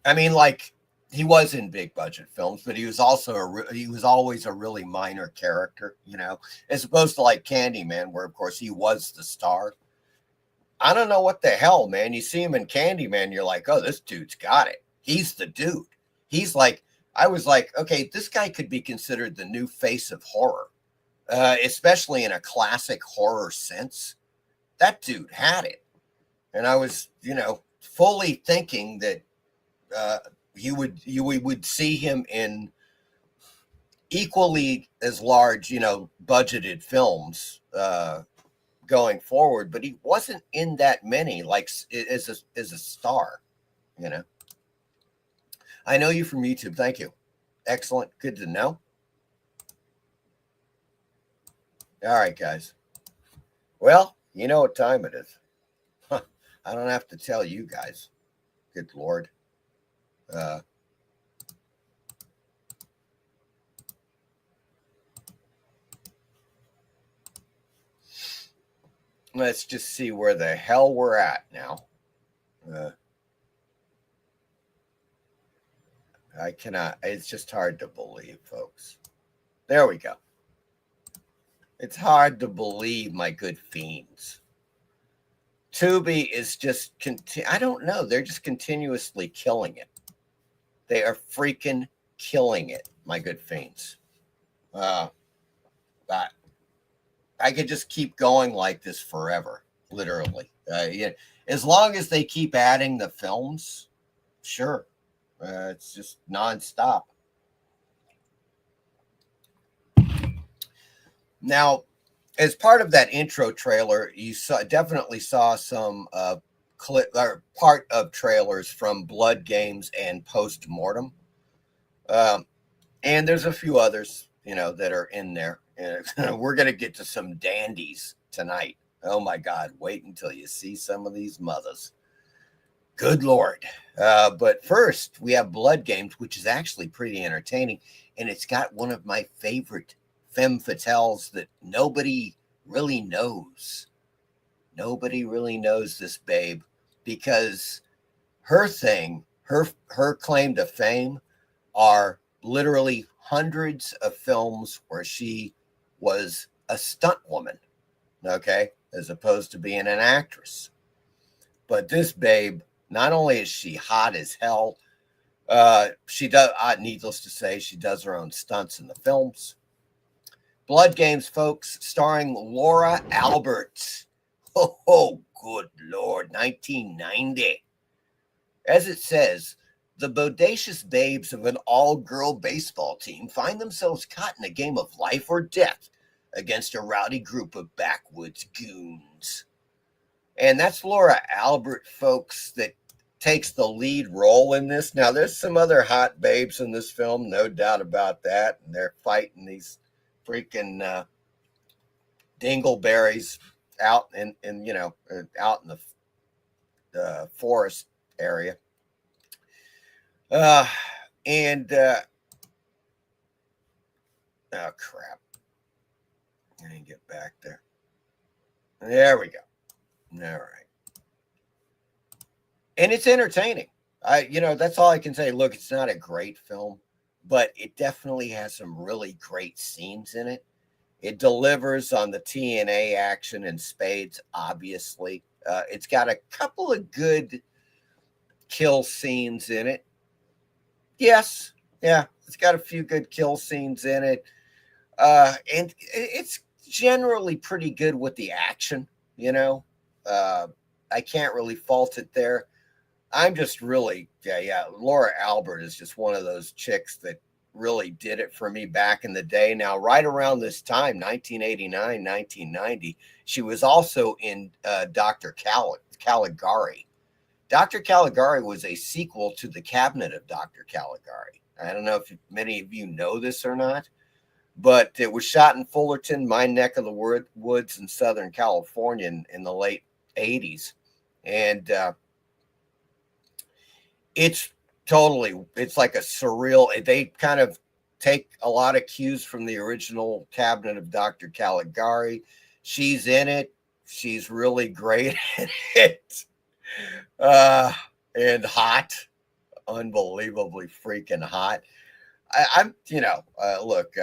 I mean, like, he was in big budget films, but he was also he was always a really minor character, you know, as opposed to like Candyman, where of course he was the star. I don't know what the hell, man. You see him in Candyman, you're like, oh, this dude's got it. He's the dude. He's like, I was like, okay, this guy could be considered the new face of horror, especially in a classic horror sense. That dude had it. And I was, you know, fully thinking that we would see him in equally as large, you know, budgeted films going forward, but he wasn't in that many, like as a star, you know. I know you from YouTube. Thank you. Excellent. Good to know. All right, guys. Well, you know what time it is. Huh. I don't have to tell you guys. Good Lord. Let's just see where the hell we're at now. I cannot, it's just hard to believe, folks. There we go. It's hard to believe, my good fiends. Tubi is just, I don't know, they're just continuously killing it. They are freaking killing it, my good fiends. But I could just keep going like this forever, literally. Yeah, as long as they keep adding the films, sure. It's just nonstop. Now, as part of that intro trailer, you definitely saw some clip or part of trailers from Blood Games and Postmortem, and there's a few others, you know, that are in there. And we're gonna get to some dandies tonight. Oh my God! Wait until you see some of these mothers. Good Lord. But first, we have Blood Games, which is actually pretty entertaining. And it's got one of my favorite femme fatales that nobody really knows. Nobody really knows this babe because her thing, her claim to fame are literally hundreds of films where she was a stunt woman, okay, as opposed to being an actress. But this babe, not only is she hot as hell, she does, needless to say, she does her own stunts in the films. Blood Games, folks, starring Laura Alberts. Oh, good Lord, 1990. As it says, the bodacious babes of an all-girl baseball team find themselves caught in a game of life or death against a rowdy group of backwoods goons. And that's Laura Albert, folks, that takes the lead role in this. Now, there's some other hot babes in this film, no doubt about that. And they're fighting these freaking dingleberries out in you know, out in the forest area. Oh, crap. I didn't get back there. There we go. All right. And it's entertaining. That's all I can say. Look, it's not a great film, but it definitely has some really great scenes in it. It delivers on the TNA action in spades, obviously. It's got a couple of good kill scenes in it. Yes. Yeah, it's got a few good kill scenes in it. And it's generally pretty good with the action, I can't really fault it there. I'm just really, Laura Albert is just one of those chicks that really did it for me back in the day. Now, right around this time, 1989, 1990, she was also in Dr. Caligari. Dr. Caligari was a sequel to The Cabinet of Dr. Caligari. I don't know if many of you know this or not, but it was shot in Fullerton, my neck of the woods in Southern California in the late 80s. And it's like a surreal, they kind of take a lot of cues from the original Cabinet of Dr. Caligari. She's in it. She's really great at it. And hot, unbelievably freaking hot. Look,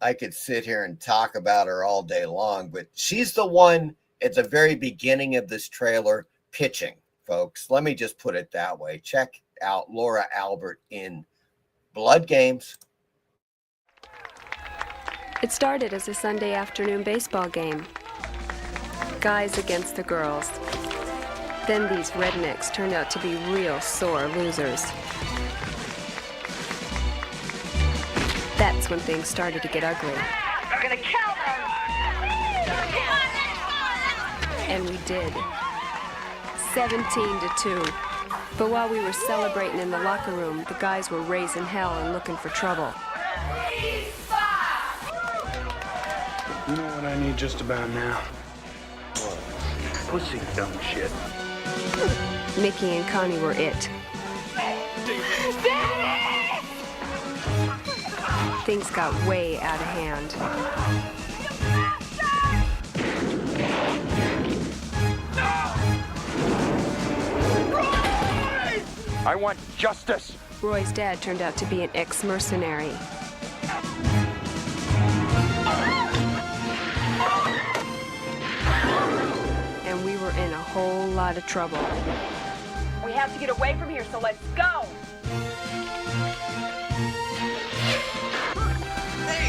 I could sit here and talk about her all day long, but she's the one at the very beginning of this trailer pitching, folks. Let me just put it that way. Check out Laura Albert in Blood Games. It started as a Sunday afternoon baseball game. Guys against the girls. Then these rednecks turned out to be real sore losers. That's when things started to get ugly. We're gonna kill them! And we did. 17-2. But while we were celebrating in the locker room, the guys were raising hell and looking for trouble. You know what I need just about now? Pussy, dumb shit. Mickey and Connie were it. Things got way out of hand. I want justice. Roy's dad turned out to be an ex-mercenary. And we were in a whole lot of trouble. We have to get away from here, so let's go!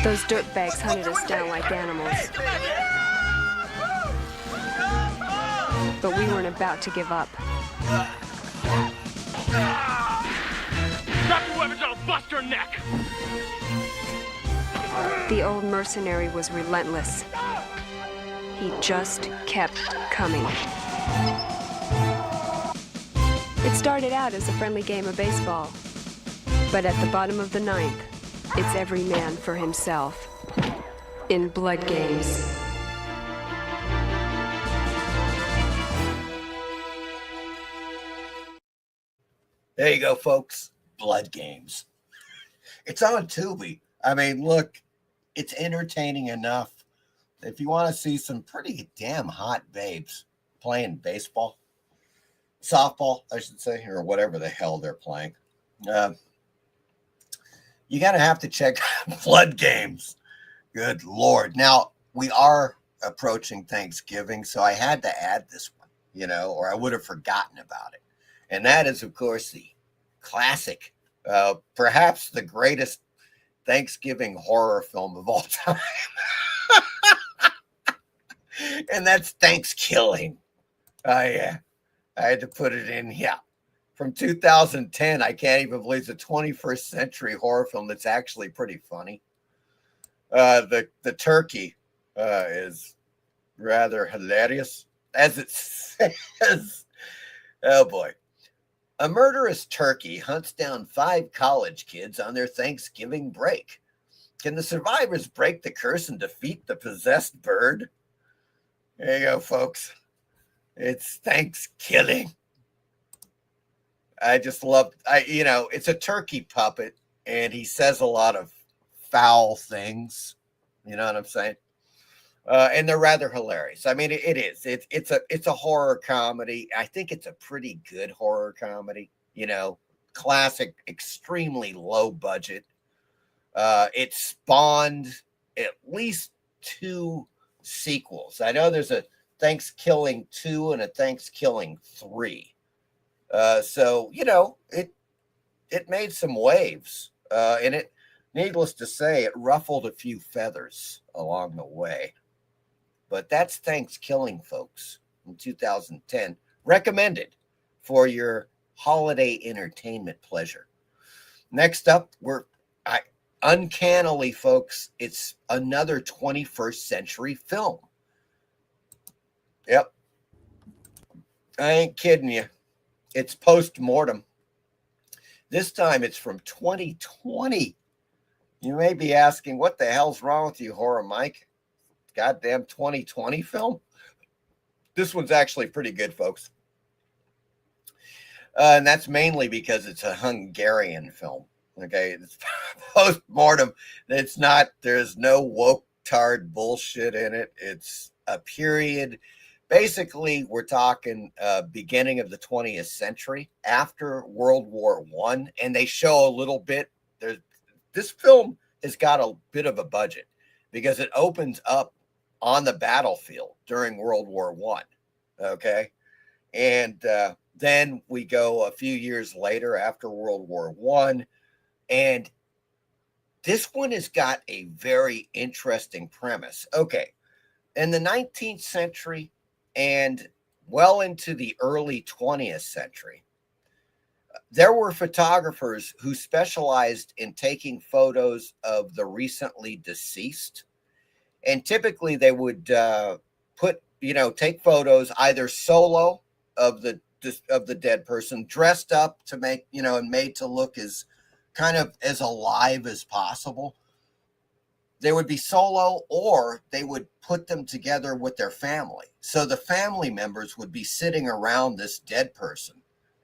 Those dirtbags hunted us down like animals. But we weren't about to give up. Drop your weapons, I'll bust your neck! The old mercenary was relentless. He just kept coming. It started out as a friendly game of baseball. But at the bottom of the ninth, it's every man for himself. In Blood Games. There you go, folks. Blood Games. It's on Tubi. I mean, look, it's entertaining enough. If you want to see some pretty damn hot babes playing baseball, softball, I should say, or whatever the hell they're playing, you're going to have to check out Blood Games. Good Lord. Now, we are approaching Thanksgiving, so I had to add this one, or I would have forgotten about it. And that is, of course, the classic, perhaps the greatest Thanksgiving horror film of all time. And that's ThanksKilling. Yeah. I had to put it in here. From 2010, I can't even believe it's a 21st century horror film that's actually pretty funny. The turkey is rather hilarious, as it says. Oh, boy. A murderous turkey hunts down 5 college kids on their Thanksgiving break. Can the survivors break the curse and defeat the possessed bird? There you go, folks. It's ThanksKilling. I just love, it's a turkey puppet, and he says a lot of foul things. You know what I'm saying? And they're rather hilarious. I mean, it is. It's a horror comedy. I think it's a pretty good horror comedy. You know, classic, extremely low budget. It spawned at least 2 sequels. I know there's a ThanksKilling 2 and a ThanksKilling 3. So you know, it made some waves, and it, needless to say, it ruffled a few feathers along the way. But that's ThanksKilling, folks, in 2010. Recommended for your holiday entertainment pleasure. Next up, uncannily, folks, it's another 21st century film. Yep. I ain't kidding you. It's Postmortem. This time it's from 2020. You may be asking, what the hell's wrong with you, Horror Mike? Goddamn 2020 film? This one's actually pretty good, folks. And that's mainly because it's a Hungarian film. Okay, it's Postmortem. It's not, there's no woke tard bullshit in it. It's a period. Basically, we're talking beginning of the 20th century, after World War I, and they show a little bit. This film has got a bit of a budget because it opens up on the battlefield during World War I. Okay, and then we go a few years later after World War I, and this one has got a very interesting premise. Okay, in the 19th century and well into the early 20th century, there were photographers who specialized in taking photos of the recently deceased. And typically they would take photos either solo of the dead person, dressed up to make, and made to look as kind of as alive as possible. They would be solo, or they would put them together with their family. So the family members would be sitting around this dead person,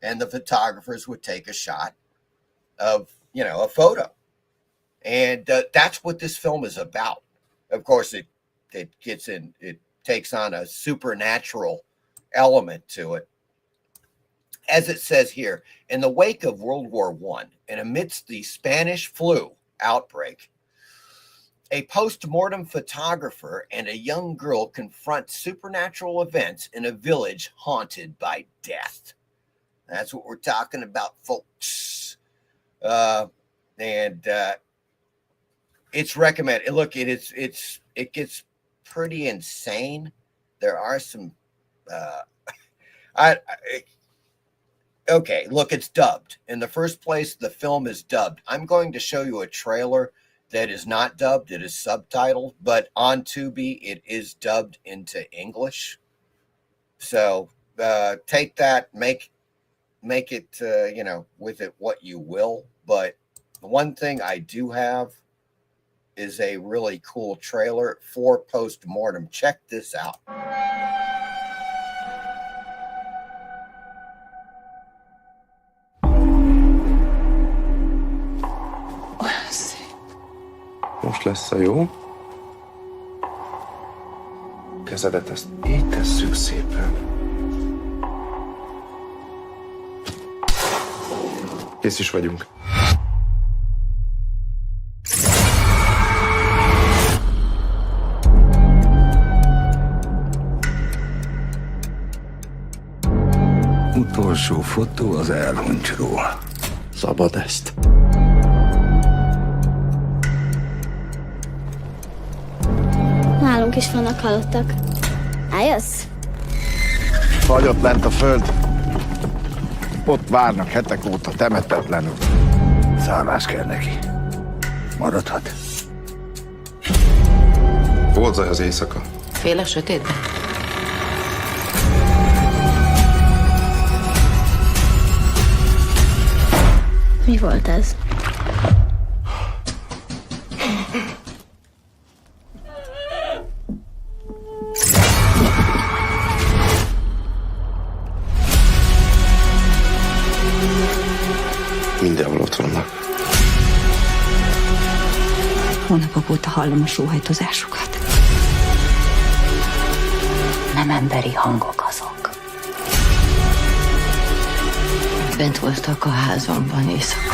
and the photographers would take a shot of, a photo. And that's what this film is about. Of course, it takes on a supernatural element to it. As it says here, in the wake of World War I and amidst the Spanish flu outbreak, a post-mortem photographer and a young girl confront supernatural events in a village haunted by death. That's what we're talking about, folks. It's recommended. Look, it gets pretty insane. There are some. Okay, look, it's dubbed. In the first place, the film is dubbed. I'm going to show you a trailer that is not dubbed. It is subtitled, but on Tubi, it is dubbed into English. So take that, make it, with it what you will. But the one thing I do have is a really cool trailer for Postmortem. Check this out. Most lesz a jó. Kezedet ezt így tesszük szépen. Kész is vagyunk. Utolsó fotó az elhuncsról. Szabad ezt. Nálunk is vannak halottak. Eljössz? Fagyott lent a föld. Ott várnak hetek óta temetetlenül. Szállás kell neki. Maradhat. Volt zaj az éjszaka. Fél a sötétben. Mi volt ez? Mindenhol ott vannak. Hónapok óta hallom a sóhajtozásukat. nem emberi hangok azok. Bent voltak a házamban éjszaka.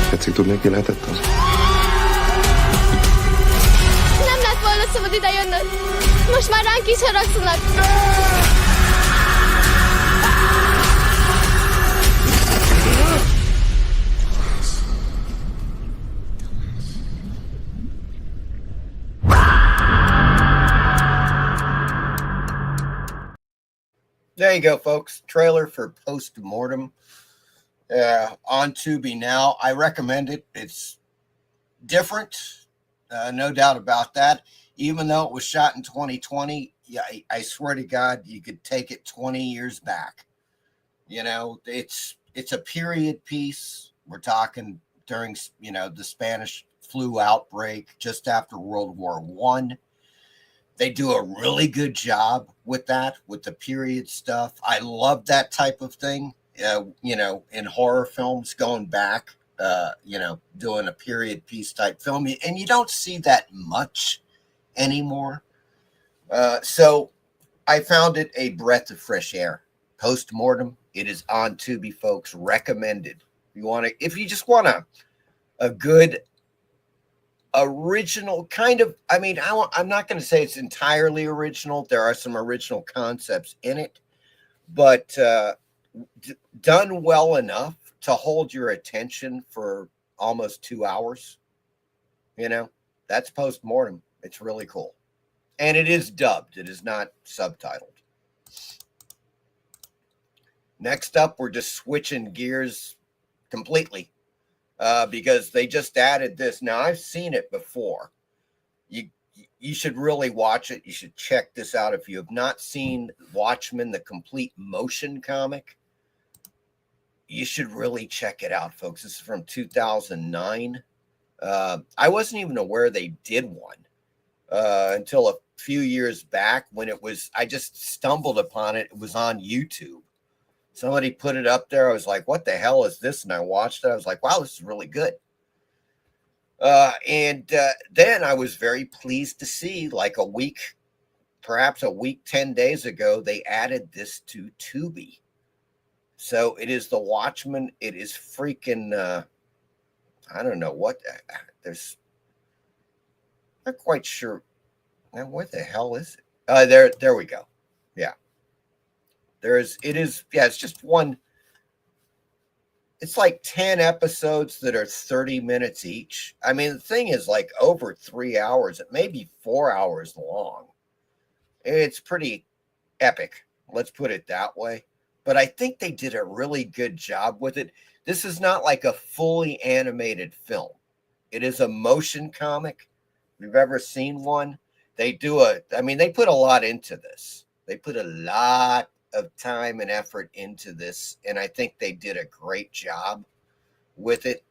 Tetszik tudni, ki lehetett az? Nem lett volna szabad ide jönnöd. Most már ránk is haragszanak. There you go, folks. Trailer for Postmortem on Tubi now. I recommend it. It's different, no doubt about that. Even though it was shot in 2020, yeah, I swear to God, you could take it 20 years back. You know, it's a period piece. We're talking during, you know, the Spanish flu outbreak, just after World War I. They do a really good job with that, with the period stuff. I love that type of thing, you know, in horror films, going back, you know, doing a period piece type film. And you don't see that much anymore. So I found it a breath of fresh air. Postmortem. It is on Tubi, folks. Recommended. If you just want a good original kind of, I mean, I'm not going to say it's entirely original. There are some original concepts in it, but done well enough to hold your attention for almost 2 hours. You know, that's Postmortem. It's really cool. And it is dubbed. It is not subtitled. Next up, we're just switching gears completely. Because they just added this. Now, I've seen it before. You should really watch it. You should check this out. If you have not seen Watchmen, the complete motion comic, you should really check it out, folks. This is from 2009. I wasn't even aware they did one until a few years back when I just stumbled upon it. It was on YouTube. Somebody put it up there. I was like, what the hell is this? And I watched it. I was like, wow, this is really good. And then I was very pleased to see, like perhaps a week, 10 days ago, they added this to Tubi. So it is the Watchmen. It is freaking, I don't know what, not quite sure. Now, what the hell is it? There we go. Yeah. It's just one. It's like 10 episodes that are 30 minutes each. I mean, the thing is like over 3 hours. It may be 4 hours long. It's pretty epic. Let's put it that way. But I think they did a really good job with it. This is not like a fully animated film. It is a motion comic. If you've ever seen one, they put a lot into this. They put a lot of time and effort into this, and I think they did a great job with it.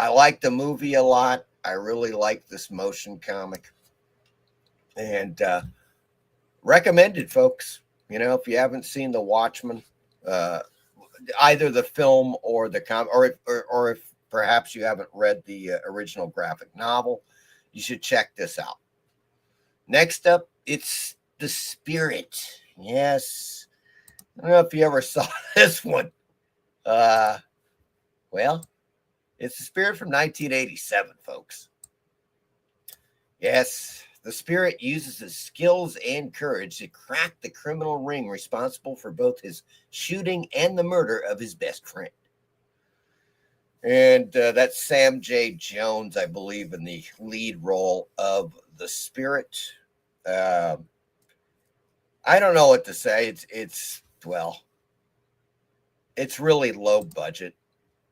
I like the movie a lot. I really like this motion comic, and recommended, folks. You know, if you haven't seen The Watchmen, either the film or the or if perhaps you haven't read the original graphic novel, you should check this out. Next up, it's The Spirit. Yes. I don't know if you ever saw this one. Well, it's The Spirit from 1987, folks. Yes, The Spirit uses his skills and courage to crack the criminal ring responsible for both his shooting and the murder of his best friend. And that's Sam J. Jones, I believe, in the lead role of The Spirit. I don't know what to say. It's really low budget.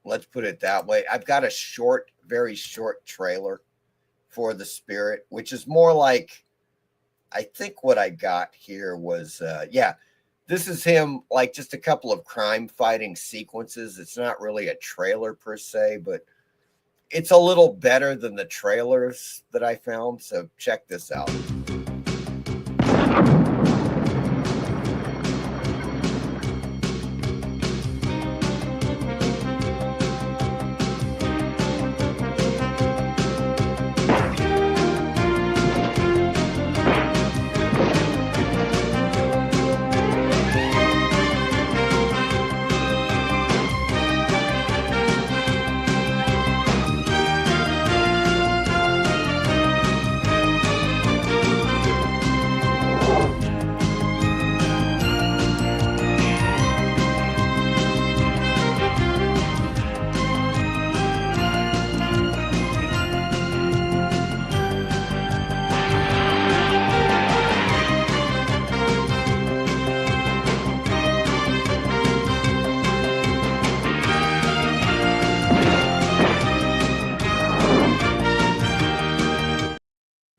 Let's put it that way. I've got a very short trailer for The Spirit, which is more like, I think what I got here was, this is him, like just a couple of crime fighting sequences. It's not really a trailer per se, but it's a little better than the trailers that I found. So check this out.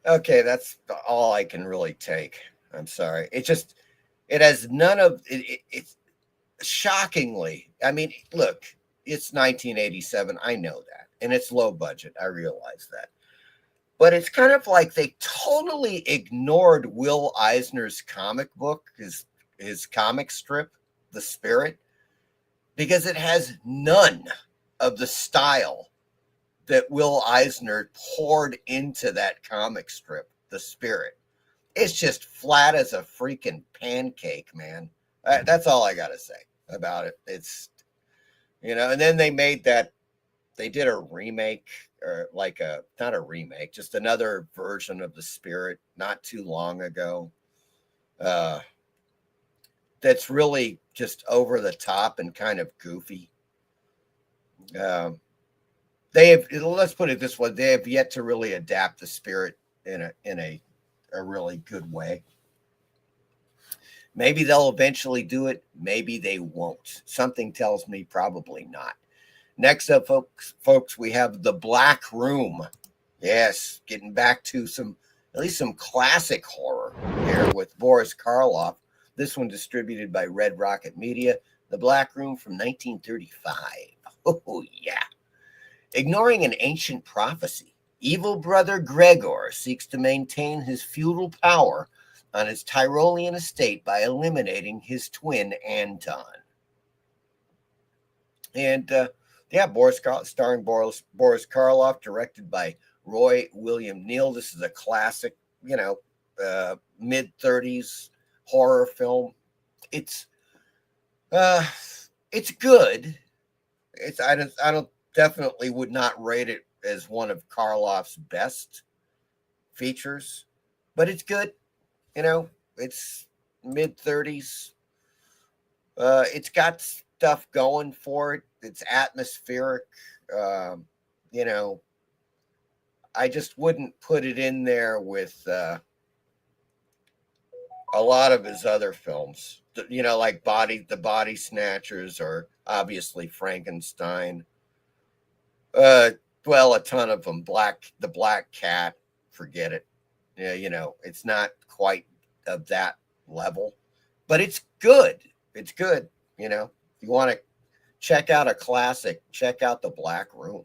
Okay, that's all I can really take. I'm sorry. It has none of it. It's shockingly. I mean, look, it's 1987. I know that, and it's low budget. I realize that, but it's kind of like they totally ignored Will Eisner's comic book, his comic strip, The Spirit, because it has none of the style that Will Eisner poured into that comic strip, The Spirit. It's just flat as a freaking pancake, man. That's all I got to say about it. It's, and then they did a remake, or not a remake, just another version of The Spirit not too long ago. That's really just over the top and kind of goofy. Let's put it this way, they have yet to really adapt The Spirit in a really good way. Maybe they'll eventually do it. Maybe they won't. Something tells me probably not. Next up, folks, we have The Black Room. Yes, getting back to at least some classic horror here with Boris Karloff. This one distributed by Red Rocket Media. The Black Room from 1935. Oh, yeah. Ignoring an ancient prophecy, evil brother Gregor seeks to maintain his feudal power on his Tyrolean estate by eliminating his twin Anton. And starring Boris Karloff, directed by Roy William Neal. This is a classic, mid-30s horror film. It's good. I don't definitely would not rate it as one of Karloff's best features, but it's good. It's mid-30s. It's got stuff going for it. It's atmospheric. I just wouldn't put it in there with a lot of his other films, like The Body Snatchers, or obviously Frankenstein. Well, a ton of them. The Black Cat, forget it. Yeah, it's not quite of that level, but it's good. It's good. If you want to check out a classic, check out The Black Room.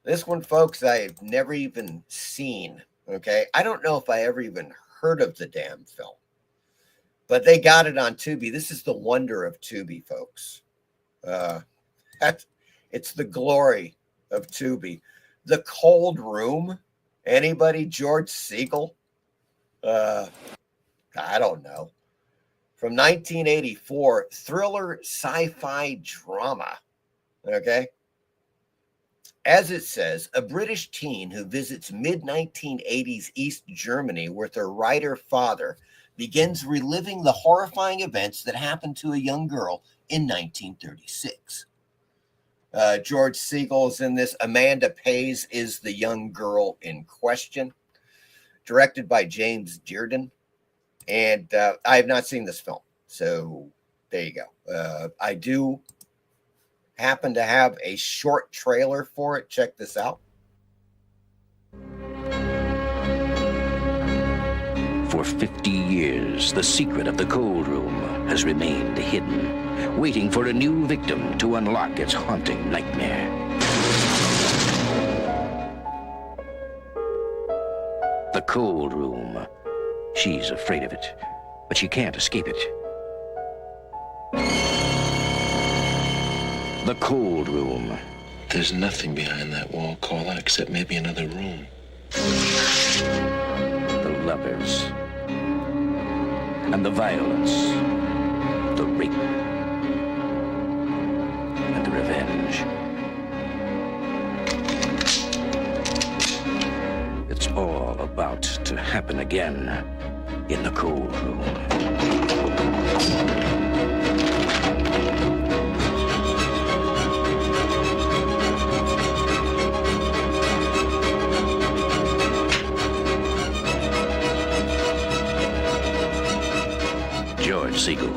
This one, folks, I've never even seen. Okay, I don't know if I ever even heard of the damn film, but they got it on Tubi. This is the wonder of Tubi, folks. It's the glory of Tubi. The Cold Room. Anybody? George Segal? I don't know. From 1984, thriller sci-fi drama. Okay. As it says, a British teen who visits mid-1980s East Germany with her writer father begins reliving the horrifying events that happened to a young girl in 1936. George Segal is in this. Amanda Pays is the young girl in question. Directed by James Dearden. And I have not seen this film. So there you go. I do happen to have a short trailer for it. Check this out. For 50 years, the secret of the cold room has remained hidden, waiting for a new victim to unlock its haunting nightmare. The cold room. She's afraid of it, but she can't escape it. The cold room. There's nothing behind that wall, Carla, except maybe another room. The lovers. And the violence. The rape. And the revenge. It's all about to happen again in the cold room. George Segal,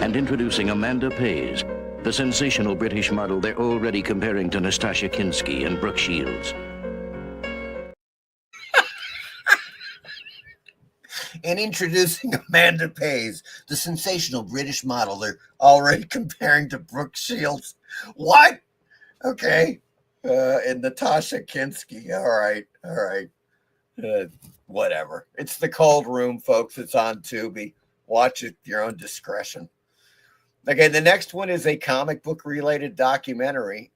and introducing Amanda Pays, the sensational British model they're already comparing to Nastasia Kinski and Brooke Shields. And introducing Amanda Pays, the sensational British model they're already comparing to Brooke Shields. What? Okay. And Natasha Kinski. All right. Whatever. It's The Cold Room, folks. It's on Tubi. Watch it at your own discretion. Okay, the next one is a comic book related documentary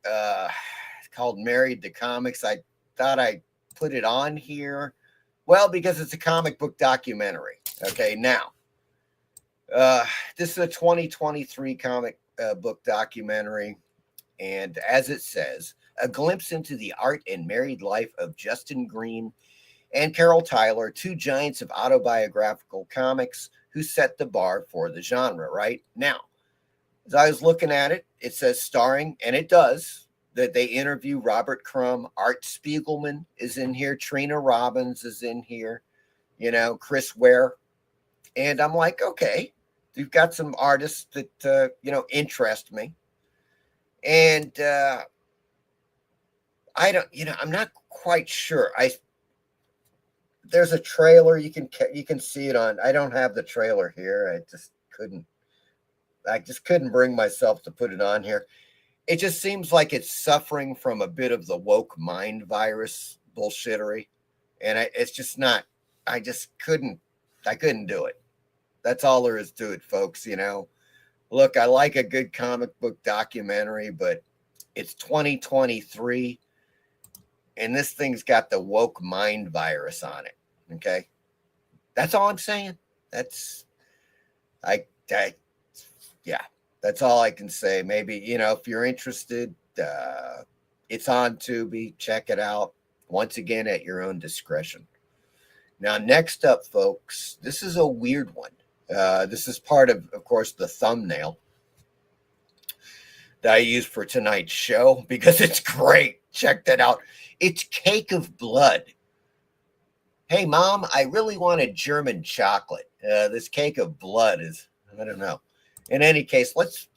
called Married to Comics. I thought I put it on here. Well, because it's a comic book documentary. Okay, now, this is a 2023 comic book documentary. And as it says, a glimpse into the art and married life of Justin Green and Carol Tyler, two giants of autobiographical comics who set the bar for the genre, right? Now, as I was looking at it, it says starring, and it does, that they interview Robert Crumb, Art Spiegelman is in here, Trina Robbins is in here, Chris Ware. And I'm like, okay, you've got some artists that, interest me. And I don't, I'm not quite sure. There's a trailer, you can see it on, I don't have the trailer here. I just couldn't bring myself to put it on here. It just seems like it's suffering from a bit of the woke mind virus bullshittery. And it's just not, I couldn't do it. That's all there is to it, folks. Look, I like a good comic book documentary, but it's 2023 and this thing's got the woke mind virus on it. Okay. That's all I'm saying. Yeah, that's all I can say. Maybe, if you're interested, it's on Tubi. Check it out. Once again, at your own discretion. Now, next up, folks, this is a weird one. This is part of course, the thumbnail that I used for tonight's show because it's great. Check that out. It's Cake of Blood. Hey, Mom, I really wanted German chocolate. This Cake of Blood is, I don't know. In any case, let's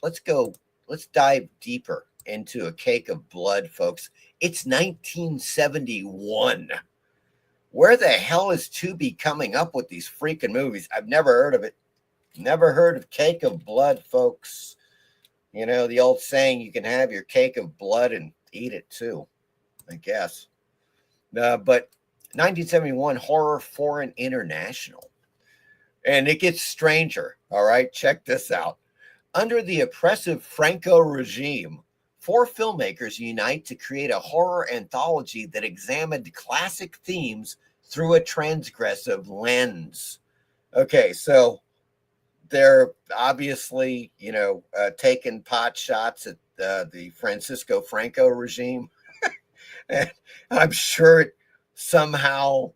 dive deeper into A Cake of Blood, folks. It's 1971. Where the hell is Tubi coming up with these freaking movies? I've never heard of it. Never heard of Cake of Blood, folks. The old saying, you can have your cake of blood and eat it too, I guess. But 1971 Horror Foreign International. And it gets stranger, all right? Check this out. Under the oppressive Franco regime, 4 filmmakers unite to create a horror anthology that examined classic themes through a transgressive lens. Okay, so they're obviously, taking pot shots at the Francisco Franco regime. And I'm sure it somehow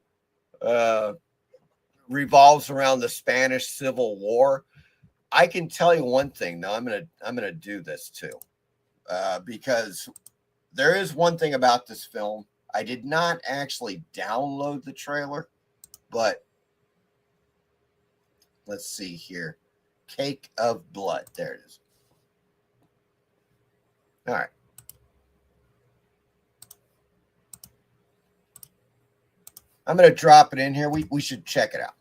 revolves around the Spanish Civil War. I can tell you one thing. Now I'm gonna do this too, because there is one thing about this film. I did not actually download the trailer, but let's see here. Cake of Blood. There it is. All right. I'm going to drop it in here. We should check it out.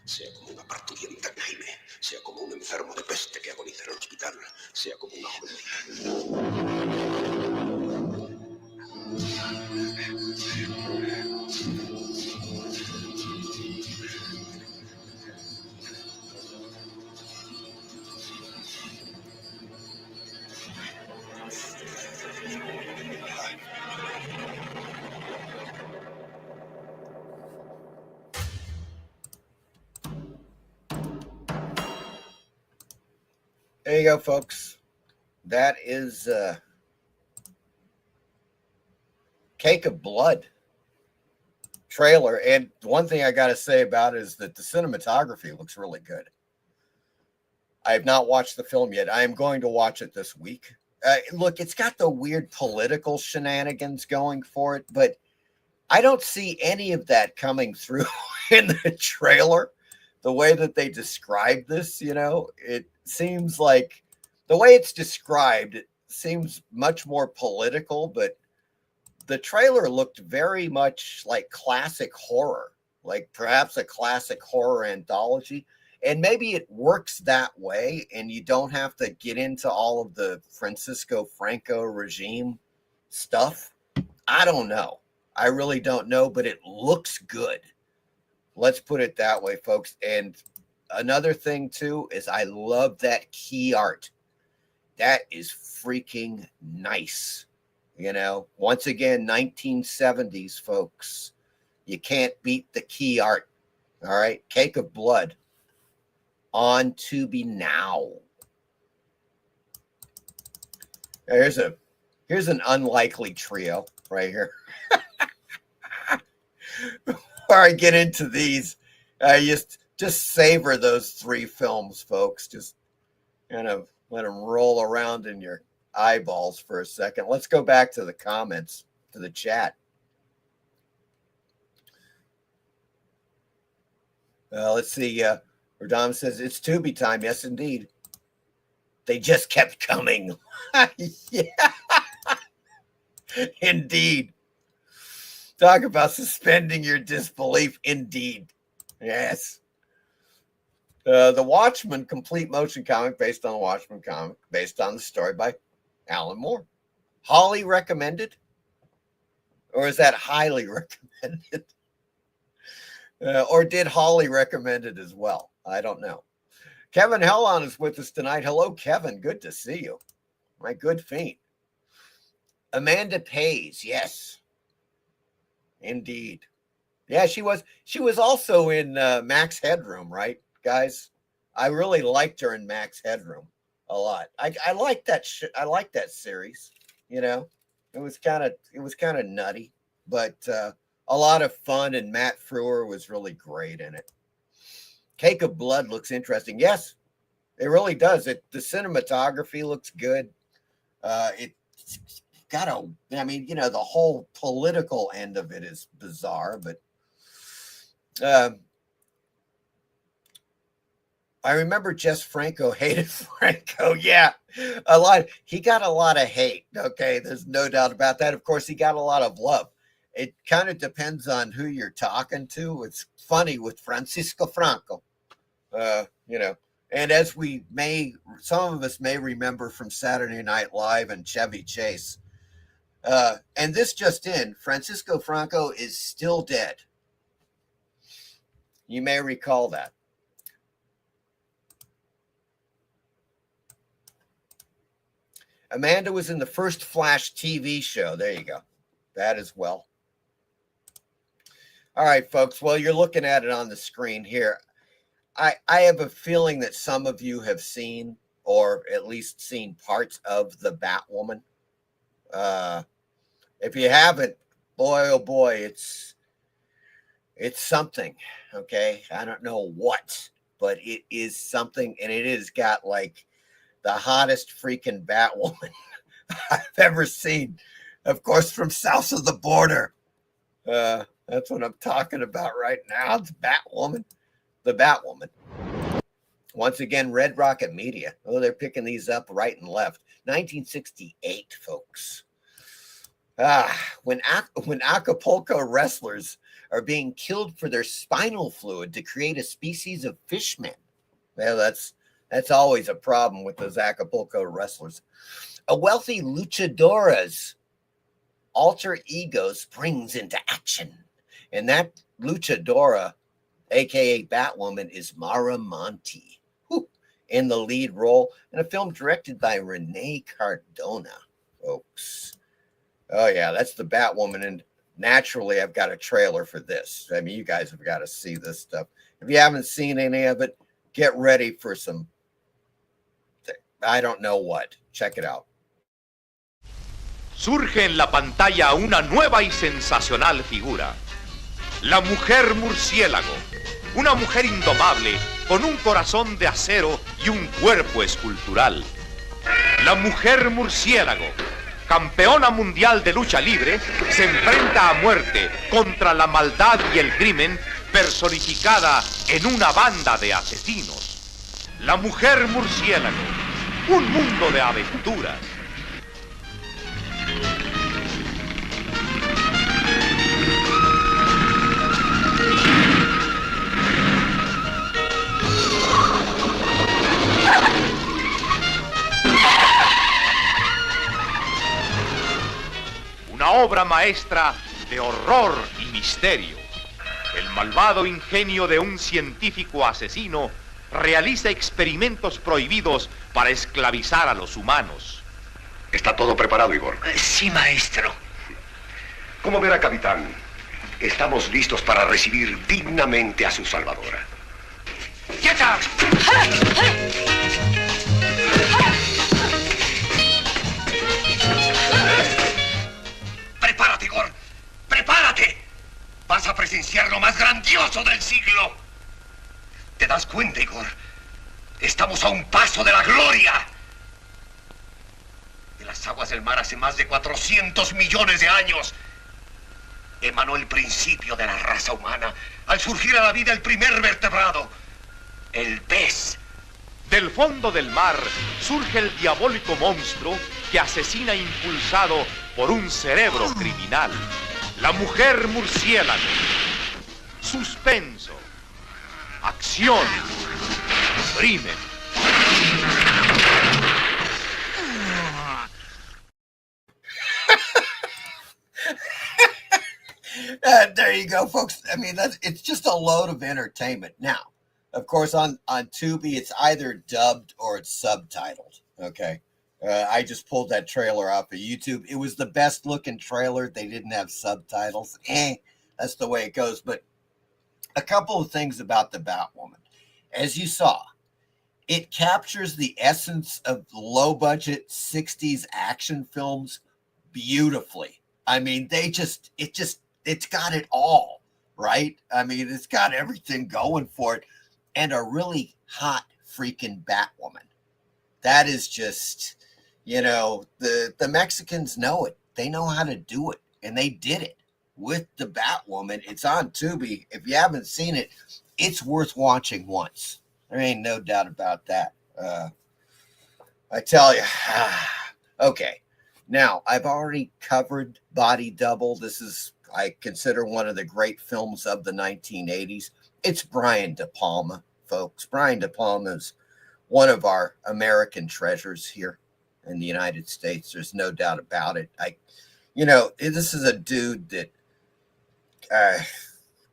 Sea como una parturienta en Jaime, sea como un enfermo de peste que agoniza en el hospital, sea como una There you go, folks. That is Cake of Blood trailer. And one thing I got to say about it is that the cinematography looks really good. I have not watched the film yet. I am going to watch it this week. Look, it's got the weird political shenanigans going for it, but I don't see any of that coming through in the trailer. The way that they describe this, it seems like the way it's described, it seems much more political, but the trailer looked very much like classic horror, like perhaps a classic horror anthology. And maybe it works that way, and you don't have to get into all of the Francisco Franco regime stuff. I don't know. I really don't know, but it looks good. Let's put it that way, folks. And another thing, too, is I love that key art. That is freaking nice. Once again, 1970s, folks. You can't beat the key art. All right? Cake of Blood. On Tubi now. Here's an unlikely trio right here. Before I get into these, just savor those three films, folks. Just kind of let them roll around in your eyeballs for a second. Let's go back to the comments, to the chat. Let's see. Radam says, it's Tubi time. Yes, indeed. They just kept coming. Yeah. Indeed. Talk about suspending your disbelief. Indeed. Yes. The Watchmen complete motion comic based on the Watchmen comic, based on the story by Alan Moore. Holly recommended? Or is that highly recommended? Or did Holly recommend it as well? I don't know. Kevin Hellon is with us tonight. Hello, Kevin. Good to see you. My good fiend. Amanda Pays. Yes. Indeed. Yeah, she was also in Max Headroom, right, guys? I really liked her in Max Headroom a lot. I like that I like that series. It was kind of nutty, but a lot of fun, and Matt Frewer was really great in it. Cake of Blood looks interesting. Yes, it really does. The cinematography looks good. It's got the whole political end of it is bizarre, but I remember Jess Franco hated Franco. Yeah, a lot. He got a lot of hate. Okay, there's no doubt about that. Of course, he got a lot of love. It kind of depends on who you're talking to. It's funny with Francisco Franco, and as some of us may remember from Saturday Night Live and Chevy Chase. And this just in, Francisco Franco is still dead. You may recall that. Amanda was in the first Flash TV show. There you go. That as well. All right, folks. Well, you're looking at it on the screen here. I have a feeling that some of you have seen, or at least seen parts of the Batwoman. If you haven't, boy, oh boy, it's something. Okay. I don't know what, but it is something, and it has got like the hottest freaking Batwoman I've ever seen. Of course, from south of the border. That's what I'm talking about right now. It's Batwoman. The Batwoman. Once again, Red Rocket Media. Oh, they're picking these up right and left. 1968, folks. When Acapulco wrestlers are being killed for their spinal fluid to create a species of fishmen. Well, that's always a problem with those Acapulco wrestlers. A wealthy luchadora's alter ego springs into action. And that luchadora, a.k.a. Batwoman, is Mara Monti, in the lead role in a film directed by Renee Cardona, folks. Oh, yeah, that's the Batwoman. And naturally, I've got a trailer for this. I mean, you guys have got to see this stuff. If you haven't seen any of it, get ready for some, I don't know what. Check it out. Surge en la pantalla una nueva y sensacional figura. La mujer murciélago. Una mujer indomable con un corazón de acero y un cuerpo escultural. La mujer murciélago, campeona mundial de lucha libre, se enfrenta a muerte contra la maldad y el crimen personificada en una banda de asesinos. La mujer murciélago, un mundo de aventuras. Una obra maestra de horror y misterio. El malvado ingenio de un científico asesino realiza experimentos prohibidos para esclavizar a los humanos. ¿Está todo preparado, Igor? Sí, maestro. Como verá, capitán, estamos listos para recibir dignamente a su salvadora. ¡Quieta! ¡Prepárate, Igor! ¡Prepárate! Vas a presenciar lo más grandioso del siglo. ¿Te das cuenta, Igor? Estamos a un paso de la gloria. De las aguas del mar hace más de 400 millones de años emanó el principio de la raza humana al surgir a la vida el primer vertebrado, el pez. Del fondo del mar surge el diabólico monstruo que asesina impulsado por un cerebro criminal. La mujer murciélago. Suspenso. Acción. Crimen. There you go, folks. I mean, it's just a load of entertainment. Now, of course, on Tubi, it's either dubbed or it's subtitled. Okay. I just pulled that trailer off of YouTube. It was the best looking trailer. They didn't have subtitles. That's the way it goes. But a couple of things about the Batwoman. As you saw, it captures the essence of low budget 60s action films beautifully. I mean, it's got it all, right? I mean, it's got everything going for it, and a really hot freaking Batwoman. That is just, the Mexicans know it. They know how to do it, and they did it with the Batwoman. It's on Tubi. If you haven't seen it, it's worth watching once. There ain't no doubt about that. I tell you. Okay. Now, I've already covered Body Double. This is, I consider, one of the great films of the 1980s. It's Brian De Palma, folks. Brian De Palma is one of our American treasures here in the United States. There's no doubt about it. This is a dude that,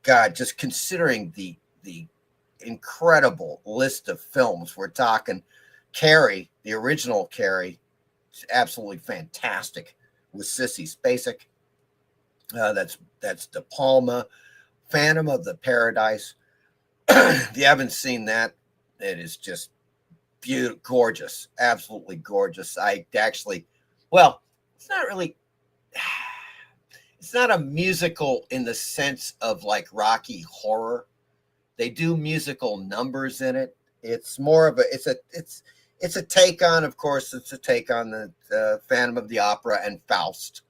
God, just considering the incredible list of films, we're talking Carrie, the original Carrie, is absolutely fantastic with Sissy Spacek. That's De Palma. Phantom of the Paradise. If you haven't seen that, it is just beautiful, gorgeous, absolutely gorgeous. It's not a musical in the sense of like Rocky Horror. They do musical numbers in it. It's more of it's a take on, of course, it's a take on the Phantom of the Opera and Faust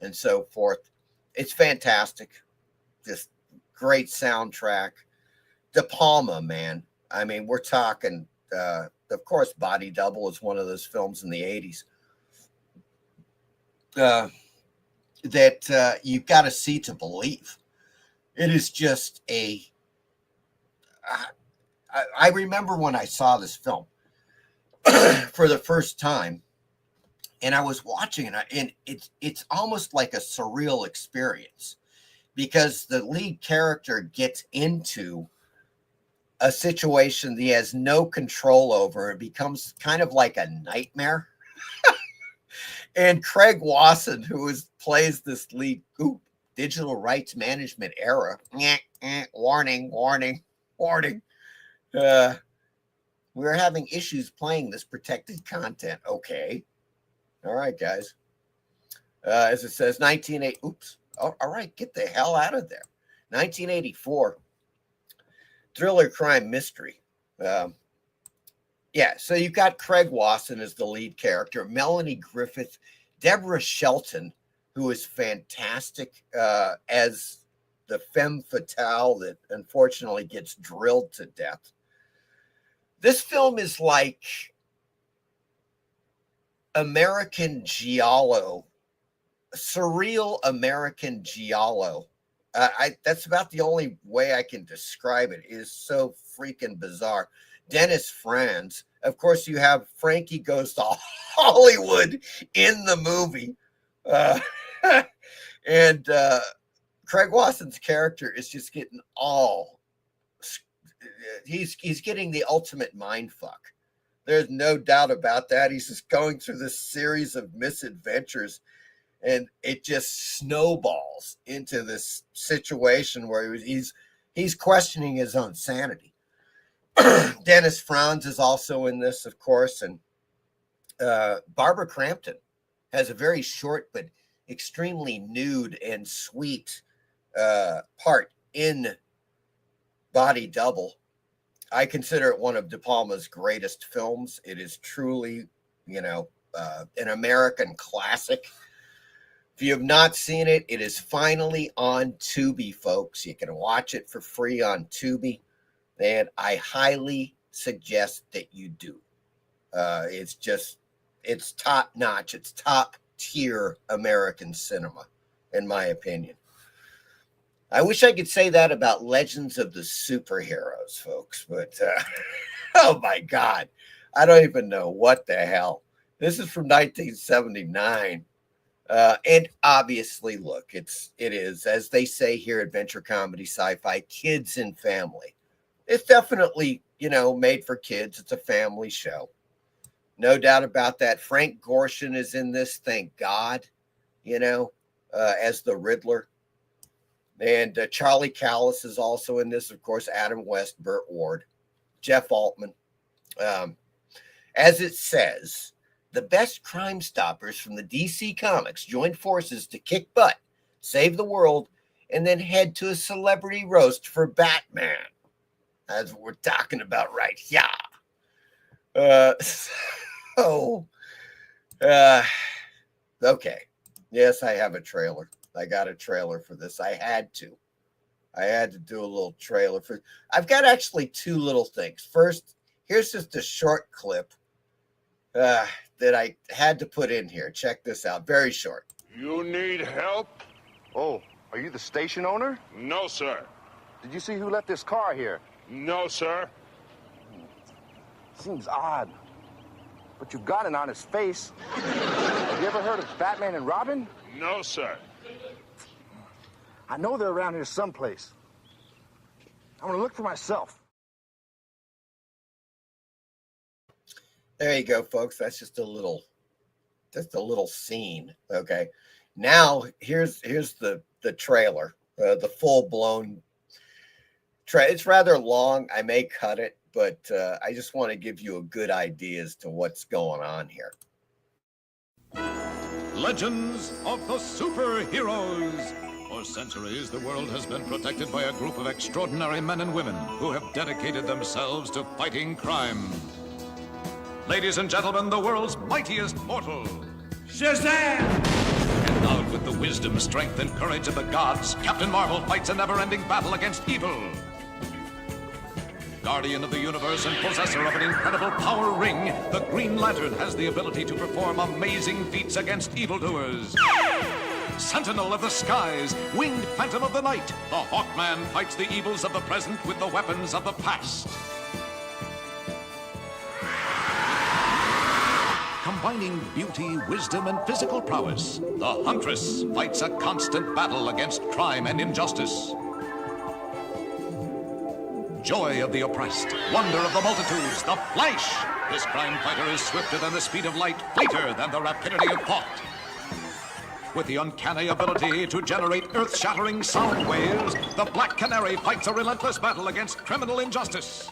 and so forth. It's fantastic. Just great soundtrack. De Palma, man. I mean, we're talking, of course, Body Double is one of those films in the 80s that you've got to see to believe. It is just I remember when I saw this film for the first time, and I was watching it, and it's almost like a surreal experience because the lead character gets into a situation that he has no control over. It becomes kind of like a nightmare. And Craig Wasson, who plays this lead, digital rights management era. Warning. We're having issues playing this protected content. Okay. All right, guys. As it says, 1980. Oops. All right. Get the hell out of there. 1984. Thriller crime mystery. Yeah, so you've got Craig Wasson as the lead character, Melanie Griffith, Deborah Shelton, who is fantastic as the femme fatale that unfortunately gets drilled to death. This film is like American Giallo, surreal American Giallo. That's about the only way I can describe it. It is so freaking bizarre. Dennis Franz. Of course, you have Frankie Goes to Hollywood in the movie. And Craig Wasson's character is just getting he's getting the ultimate mind fuck. There's no doubt about that. He's just going through this series of misadventures, and it just snowballs into this situation where he's questioning his own sanity. Dennis Franz is also in this, of course, and Barbara Crampton has a very short but extremely nude and sweet part in Body Double. I consider it one of De Palma's greatest films. It is truly, an American classic. If you have not seen it, it is finally on Tubi, folks. You can watch it for free on Tubi, and I highly suggest that you do. It's top notch. It's top tier American cinema, in my opinion. I wish I could say that about Legends of the Superheroes, folks, but oh my God, I don't even know what the hell. This is from 1979. And obviously, look, it is, as they say here at Venture Comedy Sci-Fi, kids and family. It's definitely, made for kids. It's a family show. No doubt about that. Frank Gorshin is in this, thank God, as the Riddler. And Charlie Callis is also in this, of course, Adam West, Burt Ward, Jeff Altman. As it says, the best Crime Stoppers from the DC Comics joined forces to kick butt, save the world, and then head to a celebrity roast for Batman. That's what we're talking about right here. Okay. Yes, I have a trailer. I got a trailer for this. I had to do a little trailer for. I've got actually two little things. First, here's just a short clip that I had to put in here. Check this out. Very short. You need help? Oh, are you the station owner? No, sir. Did you see who left this car here? No, sir. Seems odd. But you've got an honest face. Have you ever heard of Batman and Robin? No, sir. I know they're around here someplace. I'm gonna look for myself. There you go, folks. That's just a little scene. Okay. Now here's the trailer, the full blown. It's rather long. I may cut it, but I just want to give you a good idea as to what's going on here. Legends of the Superheroes. For centuries, the world has been protected by a group of extraordinary men and women who have dedicated themselves to fighting crime. Ladies and gentlemen, the world's mightiest mortal, Shazam! Endowed with the wisdom, strength, and courage of the gods, Captain Marvel fights a never-ending battle against evil. Guardian of the universe and possessor of an incredible power ring, the Green Lantern has the ability to perform amazing feats against evildoers. Sentinel of the skies, winged phantom of the night, the Hawkman fights the evils of the present with the weapons of the past. Combining beauty, wisdom, and physical prowess, the Huntress fights a constant battle against crime and injustice. Joy of the oppressed, wonder of the multitudes, the Flash. This crime fighter is swifter than the speed of light, fleeter than the rapidity of thought. With the uncanny ability to generate earth-shattering sound waves, the Black Canary fights a relentless battle against criminal injustice.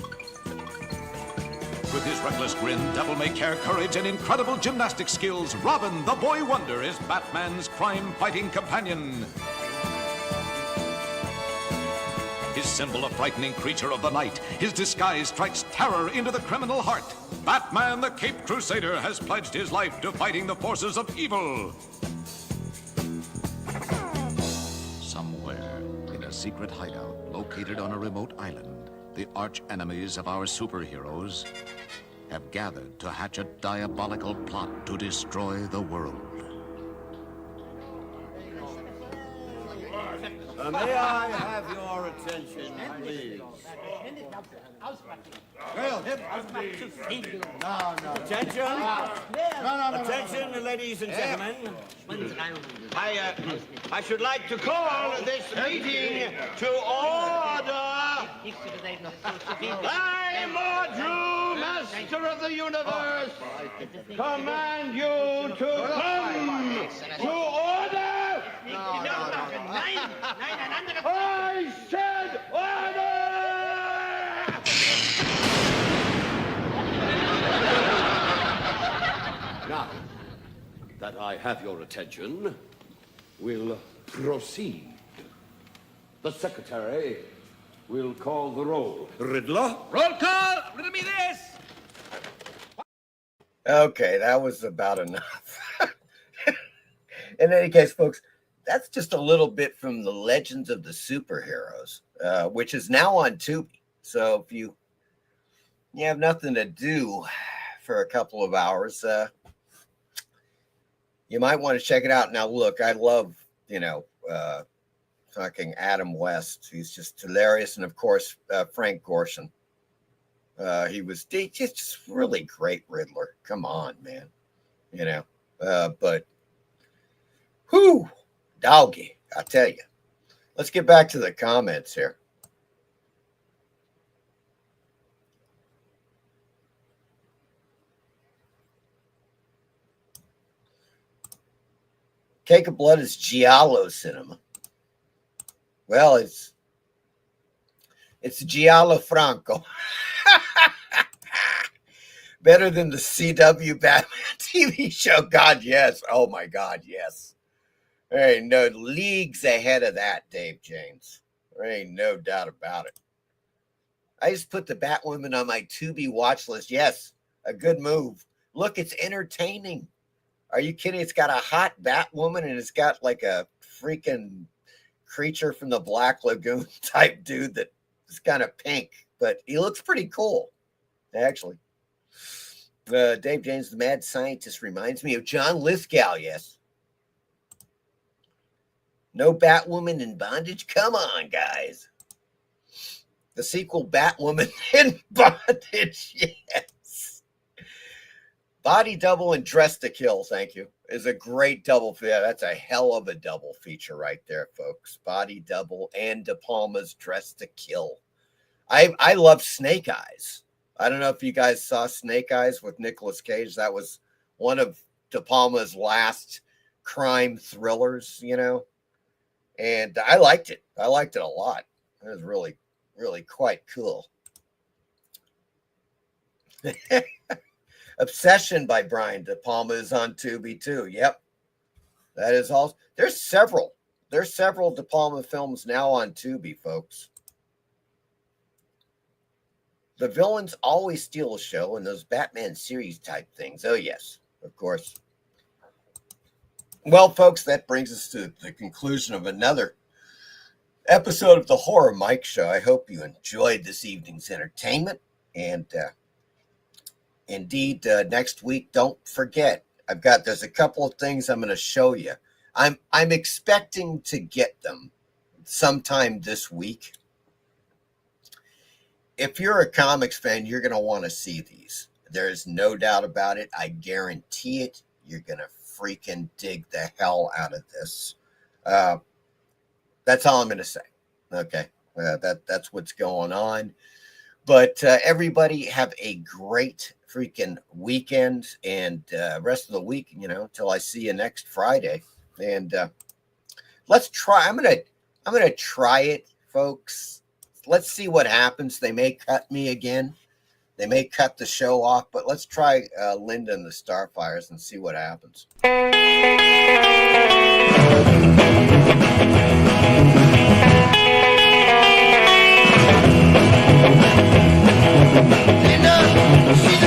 With his reckless grin, devil-may-care courage, and incredible gymnastic skills, Robin, the Boy Wonder, is Batman's crime-fighting companion. His symbol a frightening creature of the night. His disguise strikes terror into the criminal heart. Batman the Caped Crusader has pledged his life to fighting the forces of evil. Somewhere in a secret hideout located on a remote island, the arch enemies of our superheroes have gathered to hatch a diabolical plot to destroy the world. May I have your attention, please? Attention! Attention, ladies and gentlemen. I should like to call this meeting to order. I, Mordru, Master of the Universe, command you to come to order. I said order! Now that I have your attention, we'll proceed. The secretary will call the roll. Riddler? Roll call! Riddle me this! Okay, that was about enough. In any case, folks, that's just a little bit from the Legends of the Superheroes, which is now on Tubi. So if you have nothing to do for a couple of hours, you might want to check it out. Now, look, I love, fucking Adam West. He's just hilarious. And, of course, Frank Gorshin. He was just really great Riddler. Come on, man. But, whew, doggy, I tell you. Let's get back to the comments here. Cake of Blood is Giallo cinema. Well, it's Giallo Franco. Better than the CW Batman TV show. God, yes. Oh, my God, yes. There ain't no leagues ahead of that, Dave James. There ain't no doubt about it. I just put the Batwoman on my Tubi watch list. Yes, a good move. Look, it's entertaining. Are you kidding? It's got a hot Batwoman and it's got like a freaking creature from the Black Lagoon type dude that is kind of pink, but he looks pretty cool, actually. Dave James, the mad scientist, reminds me of John Lithgow, yes. No Batwoman in bondage? Come on, guys. The sequel, Batwoman in bondage, yes. Body Double and Dress to Kill, thank you, is a great double feature. That's a hell of a double feature right there, folks. Body Double and De Palma's Dress to Kill. I love Snake Eyes. I don't know if you guys saw Snake Eyes with Nicolas Cage. That was one of De Palma's last crime thrillers, and I liked it. I liked it a lot. It was really, really quite cool. Obsession by Brian De Palma is on Tubi too. Yep. That is all. There's several De Palma films now on Tubi, folks. The villains always steal a show in those Batman series type things. Oh, yes, of course. Well, folks, that brings us to the conclusion of another episode of the Horror Mike Show. I hope you enjoyed this evening's entertainment. And indeed, next week, don't forget, there's a couple of things I'm going to show you. I'm expecting to get them sometime this week. If you're a comics fan, you're going to want to see these. There's no doubt about it. I guarantee it. You're going to freaking dig the hell out of this. That's all I'm going to say. Okay. That's what's going on. But everybody have a great freaking weekend and rest of the week, until I see you next Friday. And let's try. I'm going to try it, folks. Let's see what happens. They may cut me again. They may cut the show off, but let's try Linda and the Starfires and see what happens. Linda, she's